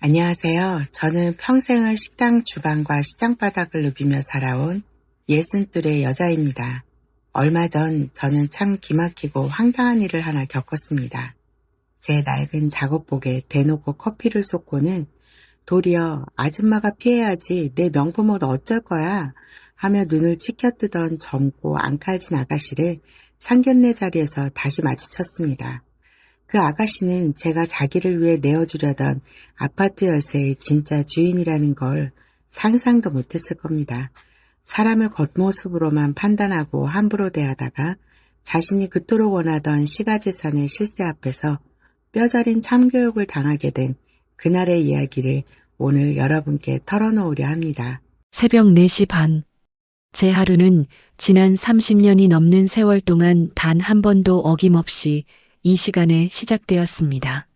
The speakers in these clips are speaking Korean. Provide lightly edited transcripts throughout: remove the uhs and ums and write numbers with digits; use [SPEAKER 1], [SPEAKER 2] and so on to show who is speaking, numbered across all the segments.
[SPEAKER 1] 안녕하세요. 저는 평생을 식당 주방과 시장 바닥을 누비며 살아온 60의 여자입니다. 얼마 전 저는 참 기막히고 황당한 일을 하나 겪었습니다. 제 낡은 작업복에 대놓고 커피를 쏟고는 도리어 아줌마가 피해야지 내 명품 옷 어쩔 거야 하며 눈을 치켜뜨던 젊고 앙칼진 아가씨를 상견례 자리에서 다시 마주쳤습니다. 그 아가씨는 제가 자기를 위해 내어주려던 아파트 열쇠의 진짜 주인이라는 걸 상상도 못했을 겁니다. 사람을 겉모습으로만 판단하고 함부로 대하다가 자신이 그토록 원하던 시가재산의 실세 앞에서 뼈저린 참교육을 당하게 된 그날의 이야기를 오늘 여러분께 털어놓으려 합니다.
[SPEAKER 2] 새벽 4시 반. 제 하루는 지난 30년이 넘는 세월 동안 단 한 번도 어김없이 이 시간에 시작되었습니다.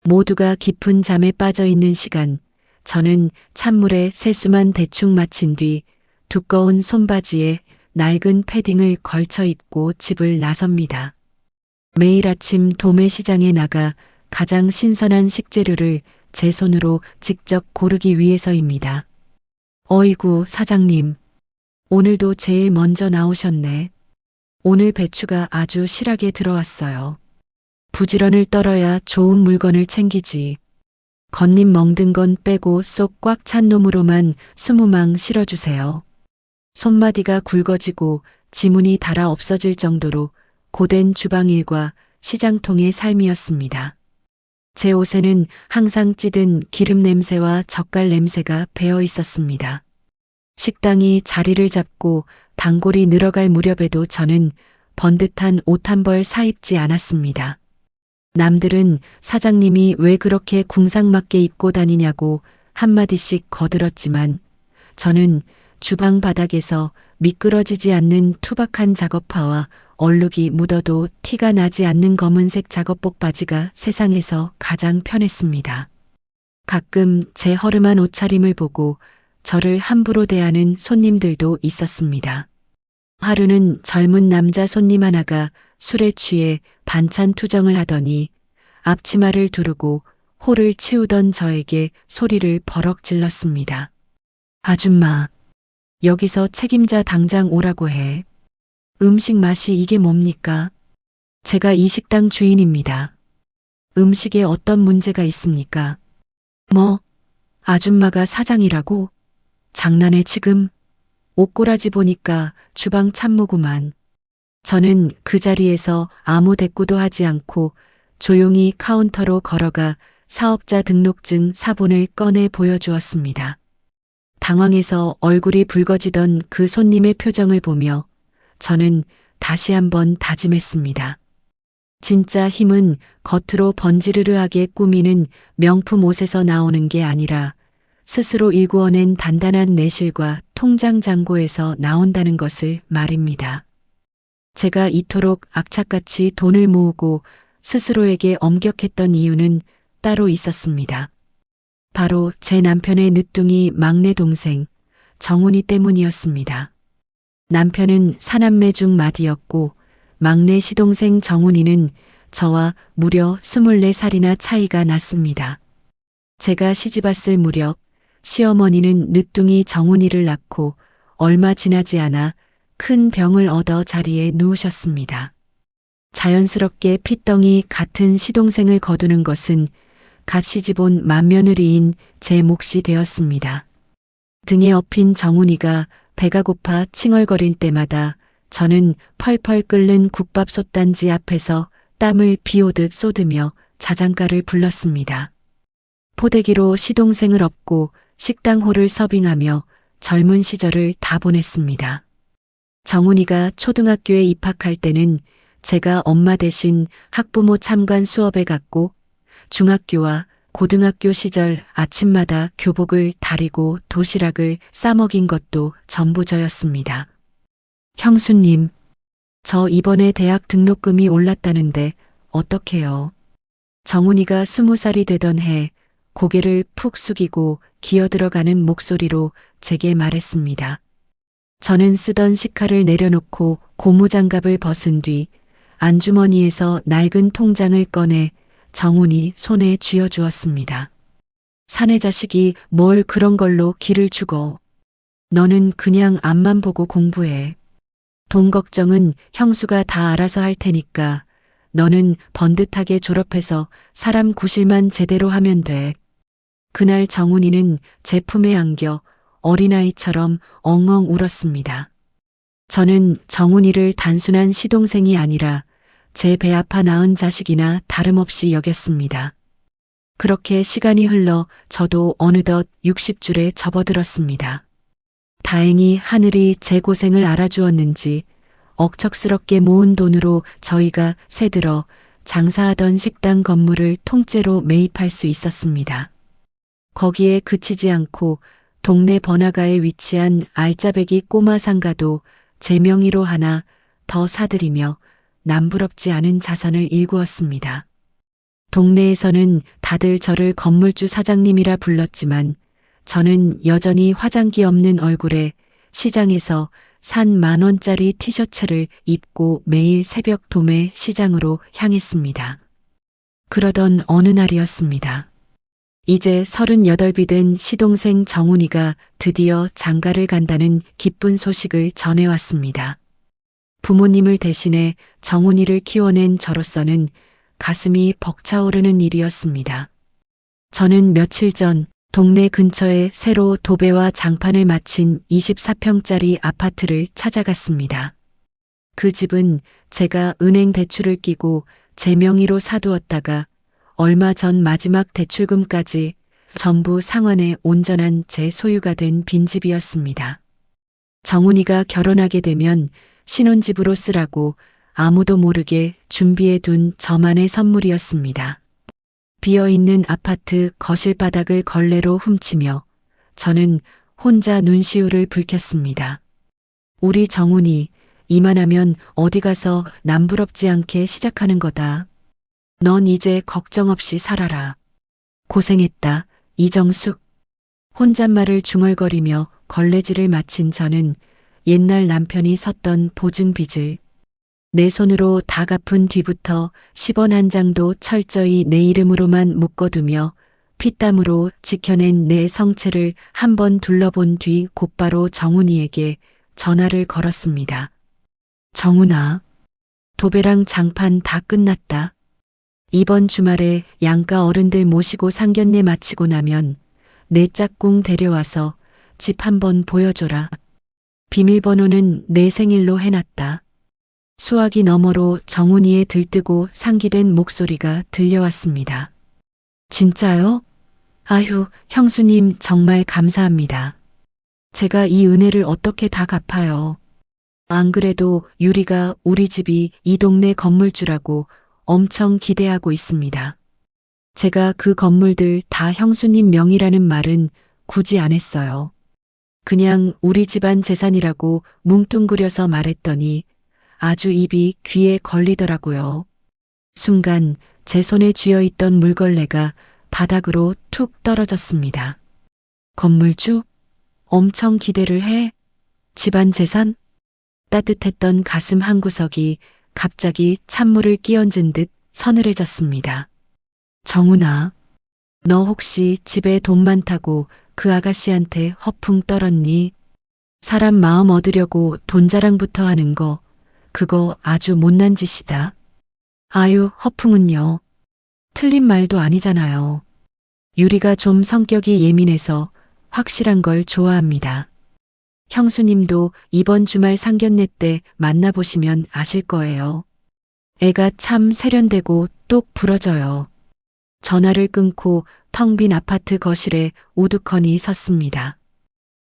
[SPEAKER 2] 모두가 깊은 잠에 빠져 있는 시간, 저는 찬물에 세수만 대충 마친 뒤 두꺼운 손바지에 낡은 패딩을 걸쳐 입고 집을 나섭니다. 매일 아침 도매시장에 나가 가장 신선한 식재료를 제 손으로 직접 고르기 위해서입니다. 어이구, 사장님. 오늘도 제일 먼저 나오셨네. 오늘 배추가 아주 실하게 들어왔어요. 부지런을 떨어야 좋은 물건을 챙기지. 겉잎 멍든 건 빼고 쏙 꽉 찬 놈으로만 20망 실어주세요. 손마디가 굵어지고 지문이 닳아 없어질 정도로 고된 주방일과 시장통의 삶이었습니다. 제 옷에는 항상 찌든 기름 냄새와 젓갈 냄새가 배어 있었습니다. 식당이 자리를 잡고 단골이 늘어갈 무렵에도 저는 번듯한 옷 한 벌 사입지 않았습니다. 남들은 사장님이 왜 그렇게 궁상맞게 입고 다니냐고 한마디씩 거들었지만 저는 주방 바닥에서 미끄러지지 않는 투박한 작업화와 얼룩이 묻어도 티가 나지 않는 검은색 작업복 바지가 세상에서 가장 편했습니다. 가끔 제 허름한 옷차림을 보고 저를 함부로 대하는 손님들도 있었습니다. 하루는 젊은 남자 손님 하나가 술에 취해 반찬 투정을 하더니 앞치마를 두르고 홀을 치우던 저에게 소리를 버럭 질렀습니다. 아줌마, 여기서 책임자 당장 오라고 해. 음식 맛이 이게 뭡니까? 제가 이 식당 주인입니다. 음식에 어떤 문제가 있습니까? 뭐, 아줌마가 사장이라고? 장난해 지금? 옷꼬라지 보니까 주방 참모구만. 저는 그 자리에서 아무 대꾸도 하지 않고 조용히 카운터로 걸어가 사업자 등록증 사본을 꺼내 보여주었습니다. 당황해서 얼굴이 붉어지던 그 손님의 표정을 보며 저는 다시 한번 다짐했습니다. 진짜 힘은 겉으로 번지르르하게 꾸미는 명품 옷에서 나오는 게 아니라 스스로 일구어낸 단단한 내실과 통장 잔고에서 나온다는 것을 말입니다. 제가 이토록 악착같이 돈을 모으고 스스로에게 엄격했던 이유는 따로 있었습니다. 바로 제 남편의 늦둥이 막내 동생 정훈이 때문이었습니다. 남편은 사남매 중 맏이었고 막내 시동생 정훈이는 저와 무려 24살이나 차이가 났습니다. 제가 시집왔을 무렵 시어머니는 늦둥이 정훈이를 낳고 얼마 지나지 않아 큰 병을 얻어 자리에 누우셨습니다. 자연스럽게 핏덩이 같은 시동생을 거두는 것은 갓 시집온 맏며느리인 제 몫이 되었습니다. 등에 업힌 정훈이가 배가 고파 칭얼거릴 때마다 저는 펄펄 끓는 국밥솥 단지 앞에서 땀을 비오듯 쏟으며 자장가를 불렀습니다. 포대기로 시동생을 업고 식당홀을 서빙하며 젊은 시절을 다 보냈습니다. 정훈이가 초등학교에 입학할 때는 제가 엄마 대신 학부모 참관 수업에 갔고 중학교와 고등학교 시절 아침마다 교복을 다리고 도시락을 싸먹인 것도 전부 저였습니다. 형수님, 저 이번에 대학 등록금이 올랐다는데 어떡해요? 정훈이가 20살이 되던 해 고개를 푹 숙이고 기어들어가는 목소리로 제게 말했습니다. 저는 쓰던 식칼을 내려놓고 고무장갑을 벗은 뒤 안주머니에서 낡은 통장을 꺼내 정훈이 손에 쥐어주었습니다. 사내 자식이 뭘 그런 걸로 기를 주고. 너는 그냥 앞만 보고 공부해. 돈 걱정은 형수가 다 알아서 할 테니까 너는 번듯하게 졸업해서 사람 구실만 제대로 하면 돼. 그날 정훈이는 제 품에 안겨 어린아이처럼 엉엉 울었습니다. 저는 정훈이를 단순한 시동생이 아니라 제 배 아파 낳은 자식이나 다름없이 여겼습니다. 그렇게 시간이 흘러 저도 어느덧 60줄에 접어들었습니다. 다행히 하늘이 제 고생을 알아주었는지 억척스럽게 모은 돈으로 저희가 새들어 장사하던 식당 건물을 통째로 매입할 수 있었습니다. 거기에 그치지 않고 동네 번화가에 위치한 알짜배기 꼬마 상가도 제 명의로 하나 더 사들이며 남부럽지 않은 자산을 일구었습니다. 동네에서는 다들 저를 건물주 사장님이라 불렀지만 저는 여전히 화장기 없는 얼굴에 시장에서 산 10,000원짜리 티셔츠를 입고 매일 새벽 도매 시장으로 향했습니다. 그러던 어느 날이었습니다. 이제 38이 된 시동생 정훈이가 드디어 장가를 간다는 기쁜 소식을 전해왔습니다. 부모님을 대신해 정훈이를 키워낸 저로서는 가슴이 벅차오르는 일이었습니다. 저는 며칠 전 동네 근처에 새로 도배와 장판을 마친 24평짜리 아파트를 찾아갔습니다. 그 집은 제가 은행 대출을 끼고 제 명의로 사두었다가 얼마 전 마지막 대출금까지 전부 상환해 온전한 제 소유가 된 빈집이었습니다. 정훈이가 결혼하게 되면 신혼집으로 쓰라고 아무도 모르게 준비해 둔 저만의 선물이었습니다. 비어있는 아파트 거실 바닥을 걸레로 훔치며 저는 혼자 눈시울을 붉혔습니다. 우리 정훈이 이만하면 어디 가서 남부럽지 않게 시작하는 거다. 넌 이제 걱정 없이 살아라. 고생했다, 이정숙. 혼잣말을 중얼거리며 걸레질을 마친 저는 옛날 남편이 섰던 보증빚을 내 손으로 다 갚은 뒤부터 10원 한 장도 철저히 내 이름으로만 묶어두며 피땀으로 지켜낸 내 성체를 한번 둘러본 뒤 곧바로 정훈이에게 전화를 걸었습니다. 정훈아, 도배랑 장판 다 끝났다. 이번 주말에 양가 어른들 모시고 상견례 마치고 나면 내 짝꿍 데려와서 집 한번 보여줘라. 비밀번호는 내 생일로 해놨다. 수화기 너머로 정훈이의 들뜨고 상기된 목소리가 들려왔습니다. 진짜요? 아휴, 형수님 정말 감사합니다. 제가 이 은혜를 어떻게 다 갚아요. 안 그래도 유리가 우리 집이 이 동네 건물주라고 엄청 기대하고 있습니다. 제가 그 건물들 다 형수님 명의라는 말은 굳이 안 했어요. 그냥 우리 집안 재산이라고 뭉뚱그려서 말했더니 아주 입이 귀에 걸리더라고요. 순간 제 손에 쥐어있던 물걸레가 바닥으로 툭 떨어졌습니다. 건물주? 엄청 기대를 해? 집안 재산? 따뜻했던 가슴 한구석이 갑자기 찬물을 끼얹은 듯 서늘해졌습니다. 정훈아, 너 혹시 집에 돈 많다고 그 아가씨한테 허풍 떨었니? 사람 마음 얻으려고 돈 자랑부터 하는 거 그거 아주 못난 짓이다. 아유, 허풍은요. 틀린 말도 아니잖아요. 유리가 좀 성격이 예민해서 확실한 걸 좋아합니다. 형수님도 이번 주말 상견례 때 만나보시면 아실 거예요. 애가 참 세련되고 똑 부러져요. 전화를 끊고 텅 빈 아파트 거실에 우두커니 섰습니다.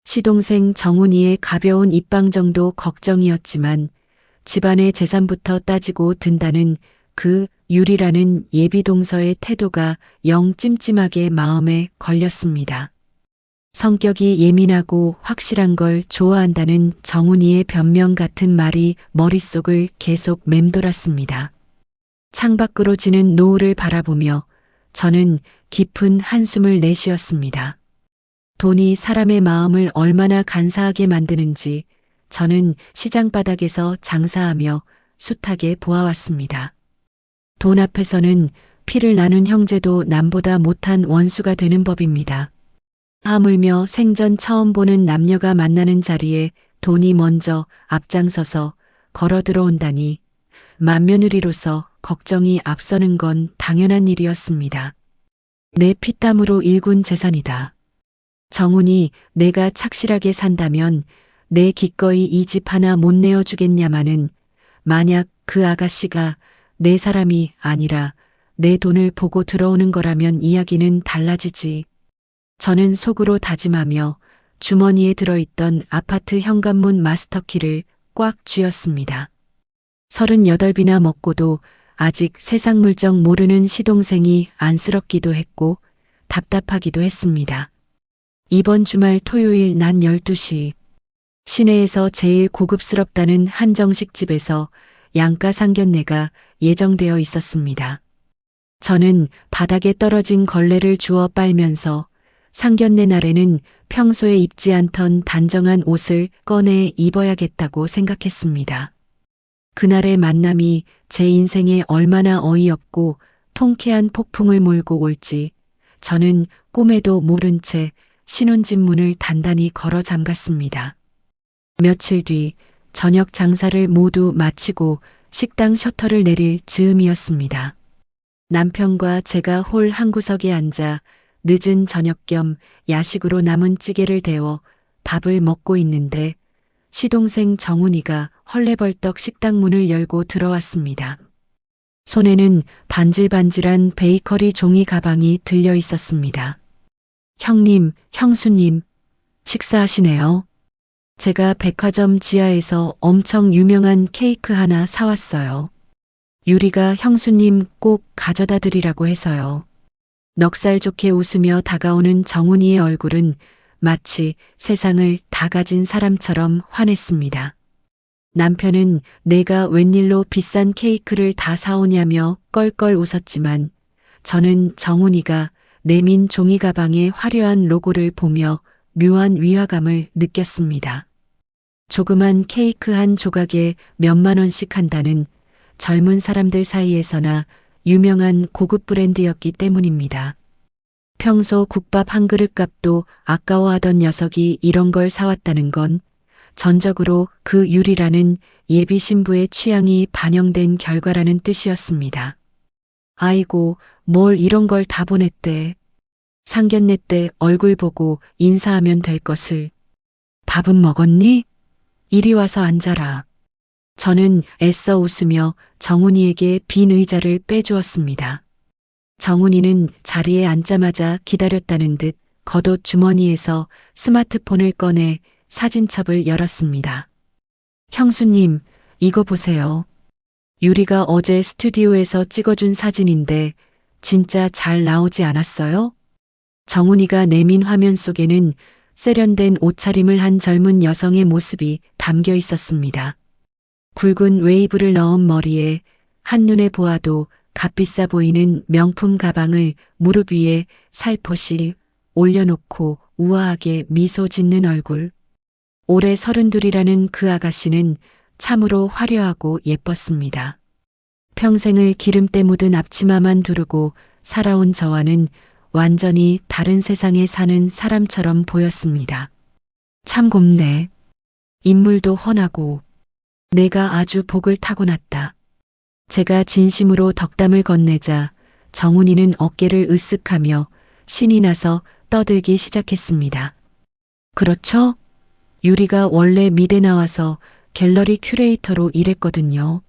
[SPEAKER 2] 시동생 정훈이의 가벼운 입방 정도 걱정이었지만 집안의 재산부터 따지고 든다는 그 유리라는 예비동서의 태도가 영 찜찜하게 마음에 걸렸습니다. 성격이 예민하고 확실한 걸 좋아한다는 정훈이의 변명 같은 말이 머릿속을 계속 맴돌았습니다. 창밖으로 지는 노을을 바라보며 저는 깊은 한숨을 내쉬었습니다. 돈이 사람의 마음을 얼마나 간사하게 만드는지 저는 시장 바닥에서 장사하며 숱하게 보아왔습니다. 돈 앞에서는 피를 나눈 형제도 남보다 못한 원수가 되는 법입니다. 하물며 생전 처음 보는 남녀가 만나는 자리에 돈이 먼저 앞장서서 걸어 들어온다니 맏며느리로서 걱정이 앞서는 건 당연한 일이었습니다. 내 피땀으로 일군 재산이다. 정훈이 내가 착실하게 산다면 내 기꺼이 이 집 하나 못 내어주겠냐마는 만약 그 아가씨가 내 사람이 아니라 내 돈을 보고 들어오는 거라면 이야기는 달라지지. 저는 속으로 다짐하며 주머니에 들어있던 아파트 현관문 마스터키를 꽉 쥐었습니다. 38이나 먹고도 아직 세상 물정 모르는 시동생이 안쓰럽기도 했고 답답하기도 했습니다. 이번 주말 토요일 낮 12시 시내에서 제일 고급스럽다는 한정식 집에서 양가 상견례가 예정되어 있었습니다. 저는 바닥에 떨어진 걸레를 주워 빨면서 상견례 날에는 평소에 입지 않던 단정한 옷을 꺼내 입어야겠다고 생각했습니다. 그날의 만남이 제 인생에 얼마나 어이없고 통쾌한 폭풍을 몰고 올지 저는 꿈에도 모른 채 신혼집 문을 단단히 걸어 잠갔습니다. 며칠 뒤 저녁 장사를 모두 마치고 식당 셔터를 내릴 즈음이었습니다. 남편과 제가 홀 한 구석에 앉아 늦은 저녁 겸 야식으로 남은 찌개를 데워 밥을 먹고 있는데 시동생 정훈이가 헐레벌떡 식당 문을 열고 들어왔습니다. 손에는 반질반질한 베이커리 종이 가방이 들려 있었습니다. 형님, 형수님, 식사하시네요. 제가 백화점 지하에서 엄청 유명한 케이크 하나 사왔어요. 유리가 형수님 꼭 가져다 드리라고 해서요. 넉살 좋게 웃으며 다가오는 정훈이의 얼굴은 마치 세상을 다 가진 사람처럼 환했습니다. 남편은 내가 웬일로 비싼 케이크를 다 사오냐며 껄껄 웃었지만 저는 정훈이가 내민 종이 가방의 화려한 로고를 보며 묘한 위화감을 느꼈습니다. 조그만 케이크 한 조각에 몇만 원씩 한다는 젊은 사람들 사이에서나 유명한 고급 브랜드였기 때문입니다. 평소 국밥 한 그릇 값도 아까워하던 녀석이 이런 걸 사왔다는 건 전적으로 그 유리라는 예비 신부의 취향이 반영된 결과라는 뜻이었습니다. 아이고, 뭘 이런 걸 다 보냈대. 상견례 때 얼굴 보고 인사하면 될 것을. 밥은 먹었니? 이리 와서 앉아라. 저는 애써 웃으며 정훈이에게 빈 의자를 빼주었습니다. 정훈이는 자리에 앉자마자 기다렸다는 듯 겉옷 주머니에서 스마트폰을 꺼내 사진첩을 열었습니다. 형수님, 이거 보세요. 유리가 어제 스튜디오에서 찍어준 사진인데 진짜 잘 나오지 않았어요? 정훈이가 내민 화면 속에는 세련된 옷차림을 한 젊은 여성의 모습이 담겨 있었습니다. 굵은 웨이브를 넣은 머리에 한눈에 보아도 값비싸 보이는 명품 가방을 무릎 위에 살포시 올려놓고 우아하게 미소 짓는 얼굴. 올해 32이라는 그 아가씨는 참으로 화려하고 예뻤습니다. 평생을 기름때 묻은 앞치마만 두르고 살아온 저와는 완전히 다른 세상에 사는 사람처럼 보였습니다. 참 곱네. 인물도 훤하고 내가 아주 복을 타고났다. 제가 진심으로 덕담을 건네자 정훈이는 어깨를 으쓱하며 신이 나서 떠들기 시작했습니다. 그렇죠? 유리가 원래 미대 나와서 갤러리 큐레이터로 일했거든요.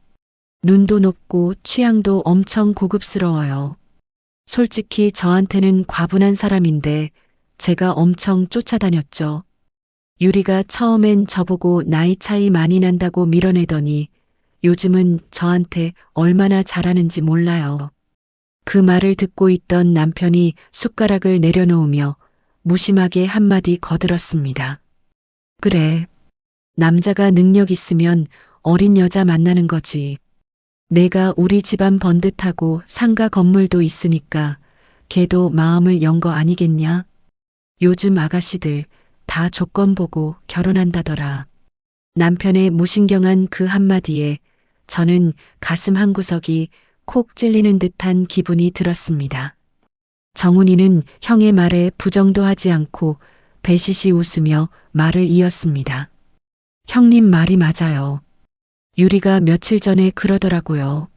[SPEAKER 2] 눈도 높고 취향도 엄청 고급스러워요. 솔직히 저한테는 과분한 사람인데 제가 엄청 쫓아다녔죠. 유리가 처음엔 저보고 나이 차이 많이 난다고 밀어내더니 요즘은 저한테 얼마나 잘하는지 몰라요. 그 말을 듣고 있던 남편이 숟가락을 내려놓으며 무심하게 한마디 거들었습니다. 그래. 남자가 능력 있으면 어린 여자 만나는 거지. 내가 우리 집안 번듯하고 상가 건물도 있으니까 걔도 마음을 연 거 아니겠냐? 요즘 아가씨들 다 조건 보고 결혼한다더라. 남편의 무신경한 그 한마디에 저는 가슴 한구석이 콕 찔리는 듯한 기분이 들었습니다. 정훈이는 형의 말에 부정도 하지 않고 배시시 웃으며 말을 이었습니다. 형님 말이 맞아요. 유리가 며칠 전에 그러더라고요.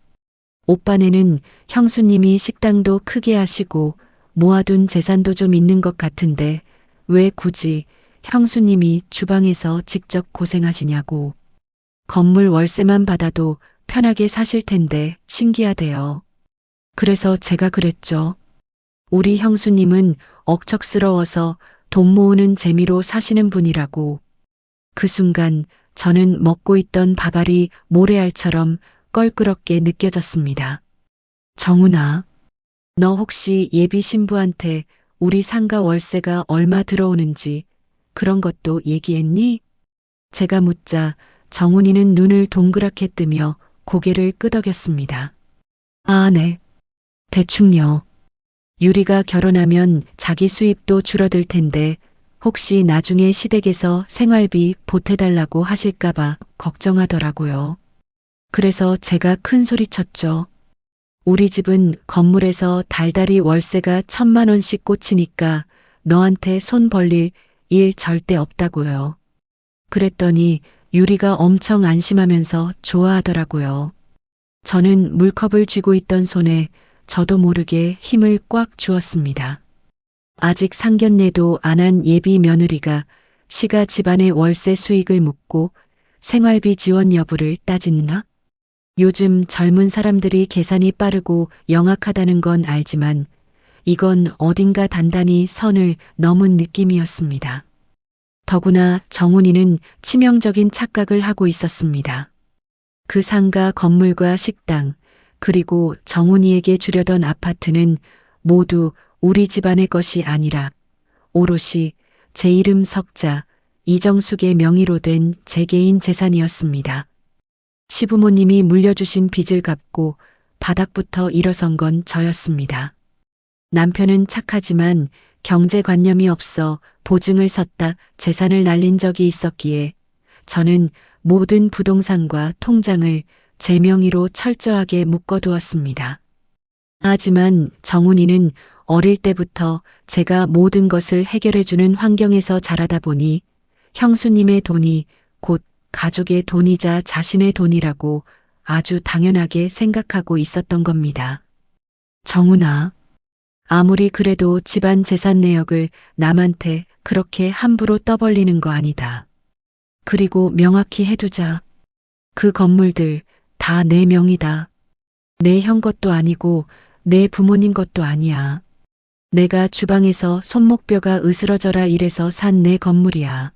[SPEAKER 2] 오빠네는 형수님이 식당도 크게 하시고 모아둔 재산도 좀 있는 것 같은데 왜 굳이 형수님이 주방에서 직접 고생하시냐고. 건물 월세만 받아도 편하게 사실 텐데 신기하대요. 그래서 제가 그랬죠. 우리 형수님은 억척스러워서 돈 모으는 재미로 사시는 분이라고. 그 순간 저는 먹고 있던 밥알이 모래알처럼 껄끄럽게 느껴졌습니다. 정훈아, 너 혹시 예비 신부한테 우리 상가 월세가 얼마 들어오는지 그런 것도 얘기했니? 제가 묻자 정훈이는 눈을 동그랗게 뜨며 고개를 끄덕였습니다. 아, 네. 대충요. 유리가 결혼하면 자기 수입도 줄어들 텐데 혹시 나중에 시댁에서 생활비 보태달라고 하실까봐 걱정하더라고요. 그래서 제가 큰 소리 쳤죠. 우리 집은 건물에서 달달이 월세가 1,000만 원씩 꽂히니까 너한테 손 벌릴 일 절대 없다고요. 그랬더니 유리가 엄청 안심하면서 좋아하더라고요. 저는 물컵을 쥐고 있던 손에 저도 모르게 힘을 꽉 주었습니다. 아직 상견례도 안 한 예비 며느리가 시가 집안의 월세 수익을 묻고 생활비 지원 여부를 따지나? 요즘 젊은 사람들이 계산이 빠르고 영악하다는 건 알지만 이건 어딘가 단단히 선을 넘은 느낌이었습니다. 더구나 정훈이는 치명적인 착각을 하고 있었습니다. 그 상가 건물과 식당, 그리고 정훈이에게 주려던 아파트는 모두 우리 집안의 것이 아니라 오롯이 제 이름 석자 이정숙의 명의로 된 제 개인 재산이었습니다. 시부모님이 물려주신 빚을 갚고 바닥부터 일어선 건 저였습니다. 남편은 착하지만 경제관념이 없어 보증을 섰다 재산을 날린 적이 있었기에 저는 모든 부동산과 통장을 제 명의로 철저하게 묶어두었습니다. 하지만 정훈이는 어릴 때부터 제가 모든 것을 해결해주는 환경에서 자라다 보니 형수님의 돈이 곧 가족의 돈이자 자신의 돈이라고 아주 당연하게 생각하고 있었던 겁니다. 정훈아, 아무리 그래도 집안 재산 내역을 남한테 그렇게 함부로 떠벌리는 거 아니다. 그리고 명확히 해두자. 그 건물들 다 내 명이다. 내 형 것도 아니고 내 부모님 것도 아니야. 내가 주방에서 손목뼈가 으스러져라 이래서 산 내 건물이야.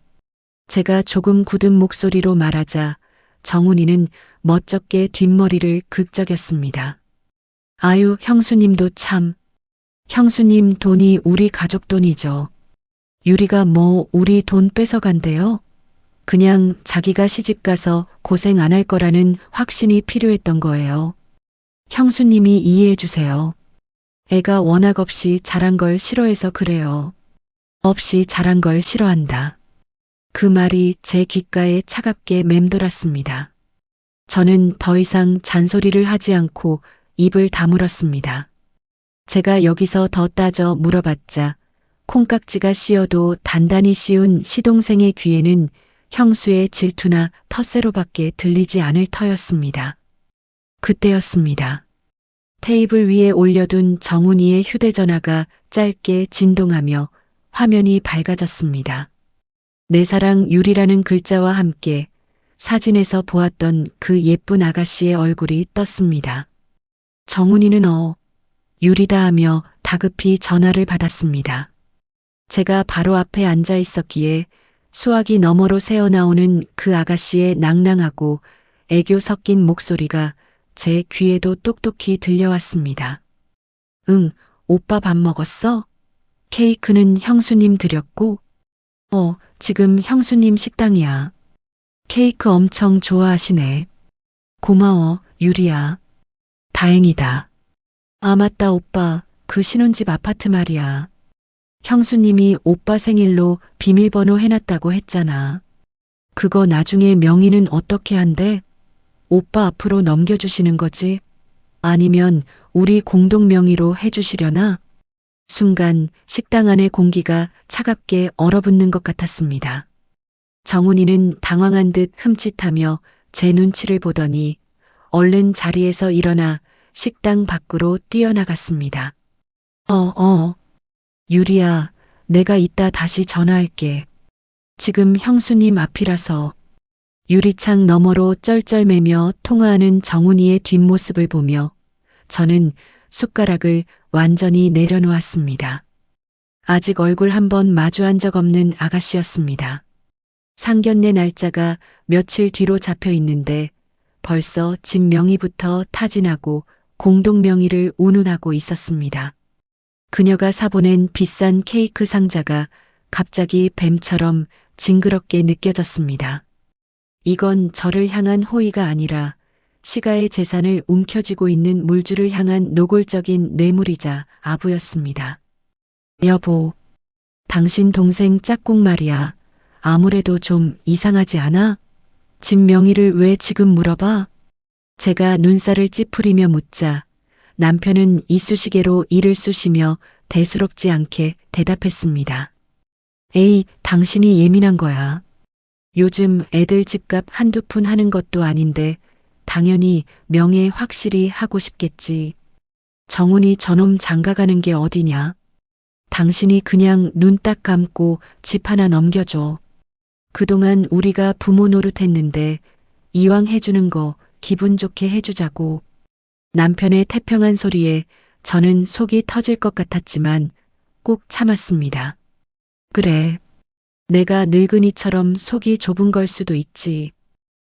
[SPEAKER 2] 제가 조금 굳은 목소리로 말하자 정훈이는 멋쩍게 뒷머리를 긁적였습니다. 아유, 형수님도 참. 형수님 돈이 우리 가족 돈이죠. 유리가 뭐 우리 돈 뺏어간대요? 그냥 자기가 시집가서 고생 안 할 거라는 확신이 필요했던 거예요. 형수님이 이해해 주세요. 애가 워낙 없이 자란 걸 싫어해서 그래요. 없이 자란 걸 싫어한다. 그 말이 제 귓가에 차갑게 맴돌았습니다. 저는 더 이상 잔소리를 하지 않고 입을 다물었습니다. 제가 여기서 더 따져 물어봤자 콩깍지가 씌어도 단단히 씌운 시동생의 귀에는 형수의 질투나 텃세로밖에 들리지 않을 터였습니다. 그때였습니다. 테이블 위에 올려둔 정훈이의 휴대전화가 짧게 진동하며 화면이 밝아졌습니다. 내 사랑 유리라는 글자와 함께 사진에서 보았던 그 예쁜 아가씨의 얼굴이 떴습니다. 정훈이는 유리다 하며 다급히 전화를 받았습니다. 제가 바로 앞에 앉아 있었기에 수화기 너머로 새어나오는 그 아가씨의 낭낭하고 애교 섞인 목소리가 제 귀에도 똑똑히 들려왔습니다. 응, 오빠 밥 먹었어? 케이크는 형수님 드렸고? 지금 형수님 식당이야. 케이크 엄청 좋아하시네. 고마워, 유리야. 다행이다. 아, 맞다, 오빠. 그 신혼집 아파트 말이야. 형수님이 오빠 생일로 비밀번호 해놨다고 했잖아. 그거 나중에 명의는 어떻게 한대? 오빠 앞으로 넘겨주시는 거지? 아니면 우리 공동 명의로 해주시려나? 순간 식당 안의 공기가 차갑게 얼어붙는 것 같았습니다. 정훈이는 당황한 듯 흠칫하며 제 눈치를 보더니 얼른 자리에서 일어나 식당 밖으로 뛰어나갔습니다. 유리야, 내가 이따 다시 전화할게. 지금 형수님 앞이라서. 유리창 너머로 쩔쩔매며 통화하는 정훈이의 뒷모습을 보며 저는 숟가락을 완전히 내려놓았습니다. 아직 얼굴 한번 마주한 적 없는 아가씨였습니다. 상견례 날짜가 며칠 뒤로 잡혀 있는데 벌써 집 명의부터 타진하고 공동 명의를 운운하고 있었습니다. 그녀가 사보낸 비싼 케이크 상자가 갑자기 뱀처럼 징그럽게 느껴졌습니다. 이건 저를 향한 호의가 아니라 시가의 재산을 움켜쥐고 있는 물주를 향한 노골적인 뇌물이자 아부였습니다. 여보, 당신 동생 짝꿍 말이야. 아무래도 좀 이상하지 않아? 집 명의를 왜 지금 물어봐? 제가 눈살을 찌푸리며 묻자 남편은 이쑤시개로 이를 쑤시며 대수롭지 않게 대답했습니다. 에이, 당신이 예민한 거야. 요즘 애들 집값 한두 푼 하는 것도 아닌데 당연히 명예 확실히 하고 싶겠지. 정훈이 저놈 장가가는 게 어디냐? 당신이 그냥 눈 딱 감고 집 하나 넘겨줘. 그동안 우리가 부모 노릇했는데 이왕 해주는 거 기분 좋게 해주자고. 남편의 태평한 소리에 저는 속이 터질 것 같았지만 꾹 참았습니다. 그래. 내가 늙은이처럼 속이 좁은 걸 수도 있지.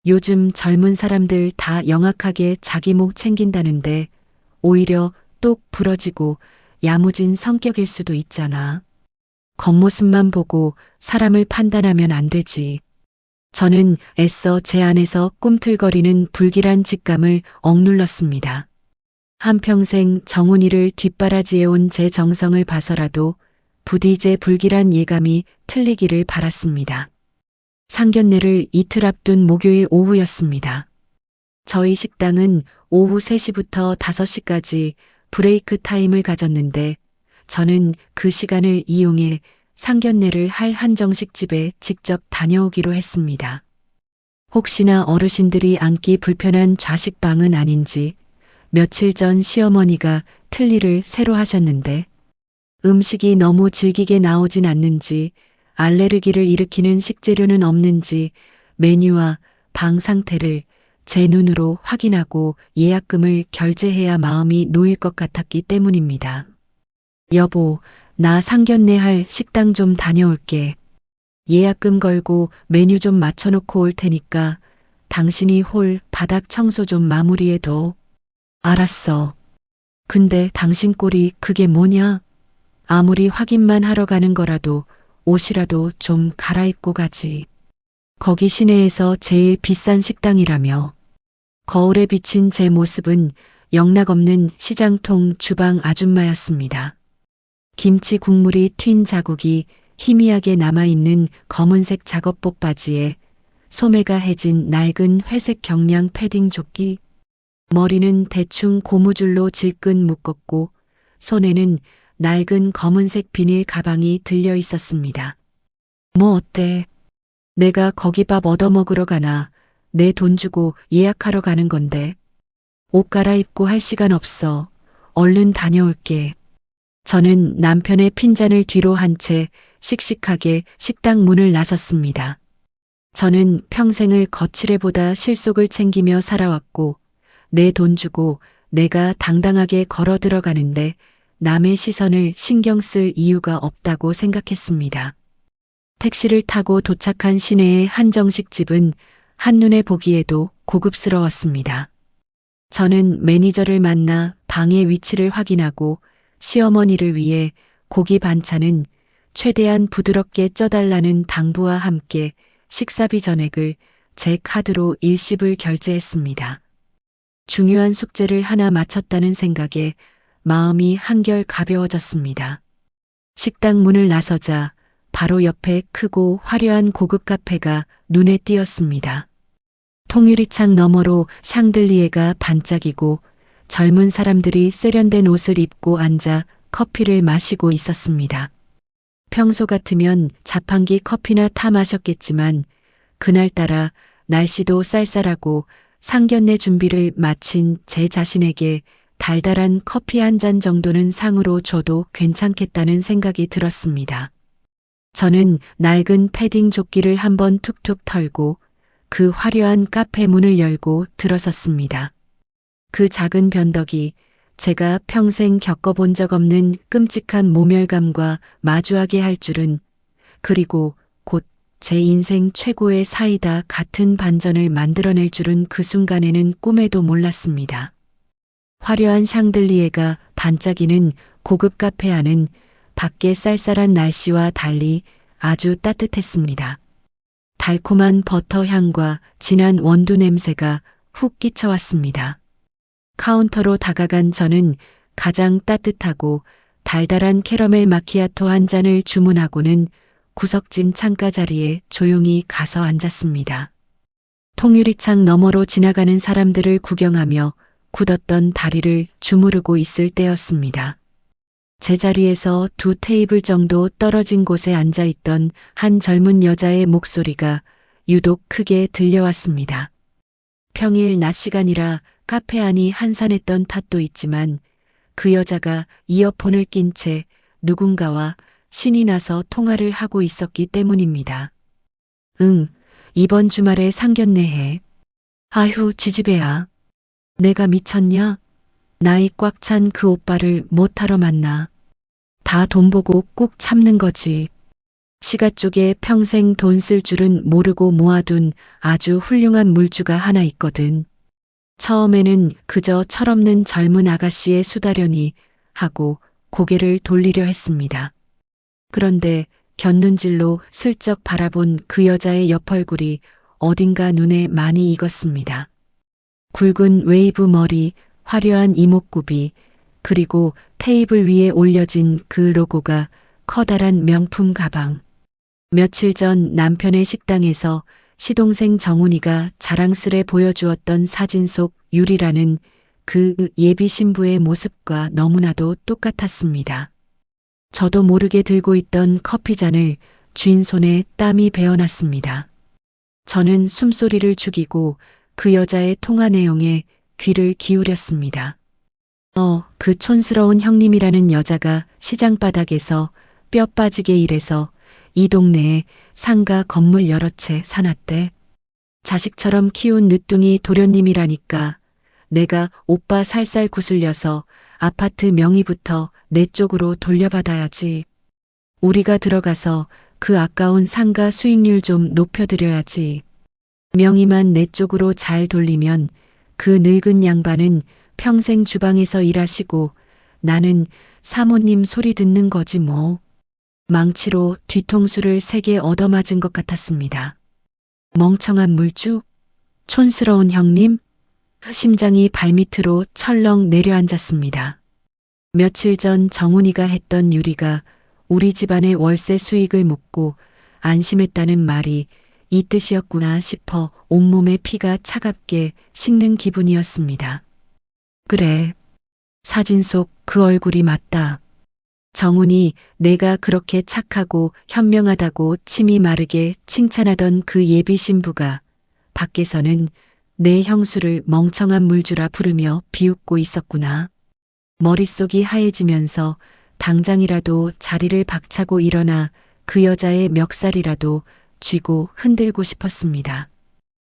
[SPEAKER 2] 요즘 젊은 사람들 다 영악하게 자기 목 챙긴다는데 오히려 똑 부러지고 야무진 성격일 수도 있잖아. 겉모습만 보고 사람을 판단하면 안 되지. 저는 애써 제 안에서 꿈틀거리는 불길한 직감을 억눌렀습니다. 한평생 정훈이를 뒷바라지해온 제 정성을 봐서라도 부디 제 불길한 예감이 틀리기를 바랐습니다. 상견례를 이틀 앞둔 목요일 오후였습니다. 저희 식당은 오후 3시부터 5시까지 브레이크 타임을 가졌는데 저는 그 시간을 이용해 상견례를 할 한정식 집에 직접 다녀오기로 했습니다. 혹시나 어르신들이 앉기 불편한 좌식방은 아닌지 며칠 전 시어머니가 틀니를 새로 하셨는데 음식이 너무 질기게 나오진 않는지 알레르기를 일으키는 식재료는 없는지 메뉴와 방 상태를 제 눈으로 확인하고 예약금을 결제해야 마음이 놓일 것 같았기 때문입니다. 여보, 나 상견례 할 식당 좀 다녀올게. 예약금 걸고 메뉴 좀 맞춰놓고 올 테니까 당신이 홀 바닥 청소 좀 마무리해둬. 알았어. 근데 당신 꼴이 그게 뭐냐? 아무리 확인만 하러 가는 거라도 옷이라도 좀 갈아입고 가지. 거기 시내에서 제일 비싼 식당이라며. 거울에 비친 제 모습은 영락없는 시장통 주방 아줌마였습니다. 김치 국물이 튄 자국이 희미하게 남아있는 검은색 작업복 바지에 소매가 해진 낡은 회색 경량 패딩 조끼, 머리는 대충 고무줄로 질끈 묶었고 손에는 낡은 검은색 비닐 가방이 들려 있었습니다. 뭐 어때? 내가 거기 밥 얻어먹으러 가나 내 돈 주고 예약하러 가는 건데. 옷 갈아입고 할 시간 없어. 얼른 다녀올게. 저는 남편의 핀잔을 뒤로 한 채 씩씩하게 식당 문을 나섰습니다. 저는 평생을 거칠애보다 실속을 챙기며 살아왔고 내 돈 주고 내가 당당하게 걸어 들어가는데 남의 시선을 신경 쓸 이유가 없다고 생각했습니다. 택시를 타고 도착한 시내의 한정식 집은 한눈에 보기에도 고급스러웠습니다. 저는 매니저를 만나 방의 위치를 확인하고 시어머니를 위해 고기 반찬은 최대한 부드럽게 쪄달라는 당부와 함께 식사비 전액을 제 카드로 일시불 결제했습니다. 중요한 숙제를 하나 마쳤다는 생각에 마음이 한결 가벼워졌습니다. 식당 문을 나서자 바로 옆에 크고 화려한 고급 카페가 눈에 띄었습니다. 통유리창 너머로 샹들리에가 반짝이고 젊은 사람들이 세련된 옷을 입고 앉아 커피를 마시고 있었습니다. 평소 같으면 자판기 커피나 타 마셨겠지만 그날따라 날씨도 쌀쌀하고 상견례 준비를 마친 제 자신에게 달달한 커피 한 잔 정도는 상으로 줘도 괜찮겠다는 생각이 들었습니다. 저는 낡은 패딩 조끼를 한번 툭툭 털고 그 화려한 카페 문을 열고 들어섰습니다. 그 작은 변덕이 제가 평생 겪어본 적 없는 끔찍한 모멸감과 마주하게 할 줄은, 그리고 곧 제 인생 최고의 사이다 같은 반전을 만들어낼 줄은 그 순간에는 꿈에도 몰랐습니다. 화려한 샹들리에가 반짝이는 고급 카페 안은 밖의 쌀쌀한 날씨와 달리 아주 따뜻했습니다. 달콤한 버터 향과 진한 원두 냄새가 훅 끼쳐왔습니다. 카운터로 다가간 저는 가장 따뜻하고 달달한 캐러멜 마키아토 한 잔을 주문하고는 구석진 창가 자리에 조용히 가서 앉았습니다. 통유리창 너머로 지나가는 사람들을 구경하며 굳었던 다리를 주무르고 있을 때였습니다. 제 자리에서 2 테이블 정도 떨어진 곳에 앉아있던 한 젊은 여자의 목소리가 유독 크게 들려왔습니다. 평일 낮 시간이라 카페 안이 한산했던 탓도 있지만 그 여자가 이어폰을 낀 채 누군가와 신이 나서 통화를 하고 있었기 때문입니다. 응, 이번 주말에 상견례 해. 아휴, 지지배야. 내가 미쳤냐? 나이 꽉 찬 그 오빠를 못하러 만나. 다 돈 보고 꾹 참는 거지. 시가 쪽에 평생 돈 쓸 줄은 모르고 모아둔 아주 훌륭한 물주가 하나 있거든. 처음에는 그저 철없는 젊은 아가씨의 수다려니 하고 고개를 돌리려 했습니다. 그런데 곁눈질로 슬쩍 바라본 그 여자의 옆얼굴이 어딘가 눈에 많이 익었습니다. 굵은 웨이브 머리, 화려한 이목구비, 그리고 테이블 위에 올려진 그 로고가 커다란 명품 가방. 며칠 전 남편의 식당에서 시동생 정훈이가 자랑스레 보여주었던 사진 속 유리라는 그 예비 신부의 모습과 너무나도 똑같았습니다. 저도 모르게 들고 있던 커피잔을 쥔 손에 땀이 배어났습니다. 저는 숨소리를 죽이고 그 여자의 통화 내용에 귀를 기울였습니다. 그 촌스러운 형님이라는 여자가 시장 바닥에서 뼈 빠지게 일해서 이 동네에 상가 건물 여러 채 사놨대. 자식처럼 키운 늦둥이 도련님이라니까 내가 오빠 살살 구슬려서 아파트 명의부터 내 쪽으로 돌려받아야지. 우리가 들어가서 그 아까운 상가 수익률 좀 높여드려야지. 명의만 내 쪽으로 잘 돌리면 그 늙은 양반은 평생 주방에서 일하시고 나는 사모님 소리 듣는 거지 뭐. 망치로 뒤통수를 3개 얻어맞은 것 같았습니다. 멍청한 물주? 촌스러운 형님? 심장이 발밑으로 철렁 내려앉았습니다. 며칠 전 정훈이가 했던 유리가 우리 집안의 월세 수익을 묻고 안심했다는 말이 이 뜻이었구나 싶어 온몸에 피가 차갑게 식는 기분이었습니다. 그래, 사진 속 그 얼굴이 맞다. 정훈이 내가 그렇게 착하고 현명하다고 침이 마르게 칭찬하던 그 예비 신부가 밖에서는 내 형수를 멍청한 물주라 부르며 비웃고 있었구나. 머릿속이 하얘지면서 당장이라도 자리를 박차고 일어나 그 여자의 멱살이라도 쥐고 흔들고 싶었습니다.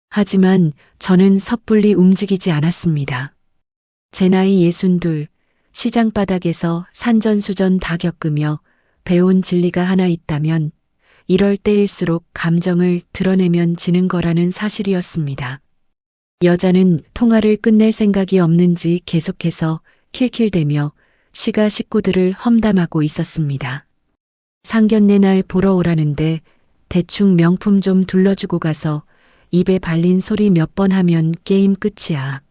[SPEAKER 2] 하지만 저는 섣불리 움직이지 않았습니다. 제 나이 62, 시장 바닥에서 산전수전 다 겪으며 배운 진리가 하나 있다면 이럴 때일수록 감정을 드러내면 지는 거라는 사실이었습니다. 여자는 통화를 끝낼 생각이 없는지 계속해서 킬킬대며 시가 식구들을 험담하고 있었습니다. 상견례 날 보러 오라는데 대충 명품 좀 둘러주고 가서 입에 발린 소리 몇 번 하면 게임 끝이야.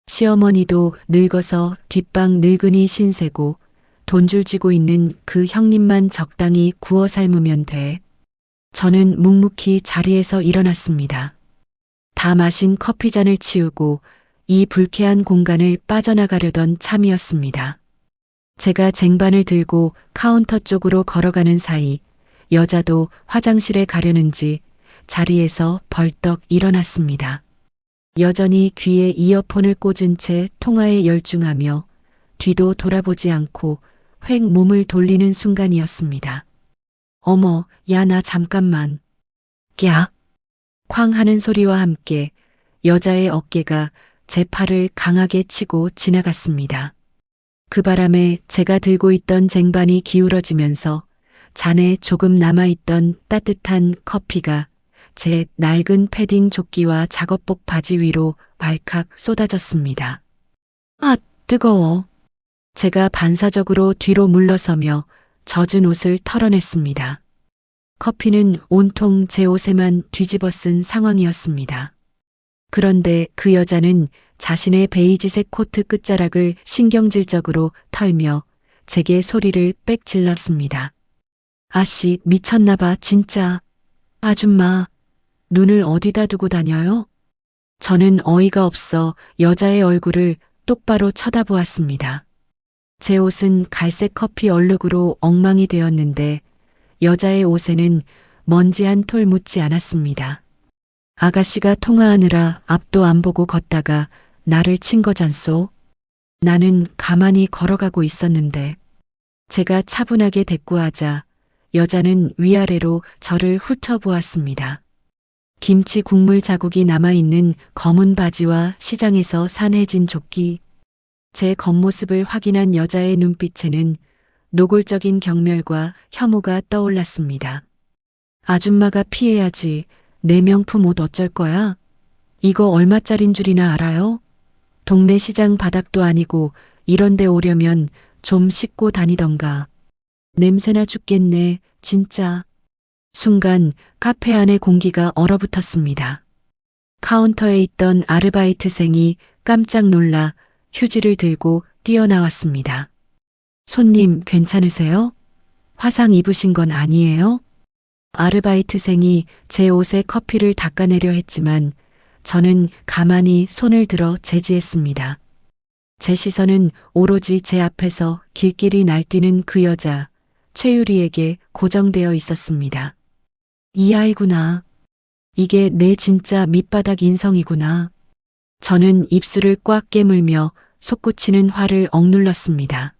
[SPEAKER 2] 시어머니도 늙어서 뒷방 늙은이 신세고 돈줄 쥐고 있는 그 형님만 적당히 구워 삶으면 돼. 저는 묵묵히 자리에서 일어났습니다. 다 마신 커피잔을 치우고 이 불쾌한 공간을 빠져나가려던 참이었습니다. 제가 쟁반을 들고 카운터 쪽으로 걸어가는 사이 여자도 화장실에 가려는지 자리에서 벌떡 일어났습니다. 여전히 귀에 이어폰을 꽂은 채 통화에 열중하며 뒤도 돌아보지 않고 획 몸을 돌리는 순간이었습니다. 어머, 야, 나 잠깐만. 야! 쾅 하는 소리와 함께 여자의 어깨가 제 팔을 강하게 치고 지나갔습니다. 그 바람에 제가 들고 있던 쟁반이 기울어지면서 잔에 조금 남아있던 따뜻한 커피가 제 낡은 패딩 조끼와 작업복 바지 위로 왈칵 쏟아졌습니다. 아, 뜨거워. 제가 반사적으로 뒤로 물러서며 젖은 옷을 털어냈습니다. 커피는 온통 제 옷에만 뒤집어 쓴 상황이었습니다. 그런데 그 여자는 자신의 베이지색 코트 끝자락을 신경질적으로 털며 제게 소리를 빽 질렀습니다. 아씨, 미쳤나봐, 진짜. 아줌마, 눈을 어디다 두고 다녀요? 저는 어이가 없어 여자의 얼굴을 똑바로 쳐다보았습니다. 제 옷은 갈색 커피 얼룩으로 엉망이 되었는데 여자의 옷에는 먼지 한 톨 묻지 않았습니다. 아가씨가 통화하느라 앞도 안 보고 걷다가 나를 친 거잖소. 나는 가만히 걸어가고 있었는데 제가 차분하게 대꾸하자 여자는 위아래로 저를 훑어보았습니다. 김치 국물 자국이 남아있는 검은 바지와 시장에서 산해진 조끼. 제 겉모습을 확인한 여자의 눈빛에는 노골적인 경멸과 혐오가 떠올랐습니다. 아줌마가 피해야지. 내 명품 옷 어쩔 거야? 이거 얼마짜린 줄이나 알아요? 동네 시장 바닥도 아니고 이런 데 오려면 좀 씻고 다니던가. 냄새나 죽겠네, 진짜. 순간 카페 안의 공기가 얼어붙었습니다. 카운터에 있던 아르바이트생이 깜짝 놀라 휴지를 들고 뛰어나왔습니다. 손님, 괜찮으세요? 화상 입으신 건 아니에요? 아르바이트생이 제 옷에 커피를 닦아내려 했지만 저는 가만히 손을 들어 제지했습니다. 제 시선은 오로지 제 앞에서 길길이 날뛰는 그 여자, 최유리에게 고정되어 있었습니다. 이 아이구나. 이게 내 진짜 밑바닥 인성이구나. 저는 입술을 꽉 깨물며 솟구치는 화를 억눌렀습니다.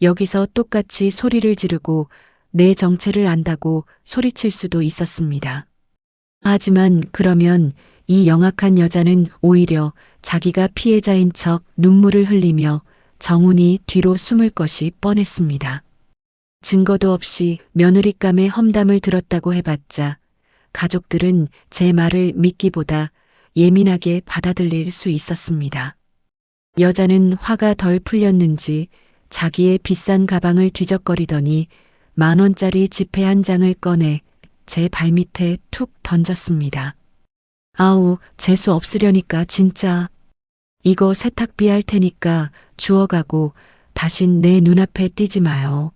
[SPEAKER 2] 여기서 똑같이 소리를 지르고 내 정체를 안다고 소리칠 수도 있었습니다. 하지만 그러면 이 영악한 여자는 오히려 자기가 피해자인 척 눈물을 흘리며 정훈이 뒤로 숨을 것이 뻔했습니다. 증거도 없이 며느리감에 험담을 들었다고 해봤자 가족들은 제 말을 믿기보다 예민하게 받아들일 수 있었습니다. 여자는 화가 덜 풀렸는지 자기의 비싼 가방을 뒤적거리더니 10,000원짜리 지폐 한 장을 꺼내 제 발밑에 툭 던졌습니다. 아우, 재수 없으려니까 진짜. 이거 세탁비 할 테니까 주워가고 다신 내 눈앞에 띄지 마요.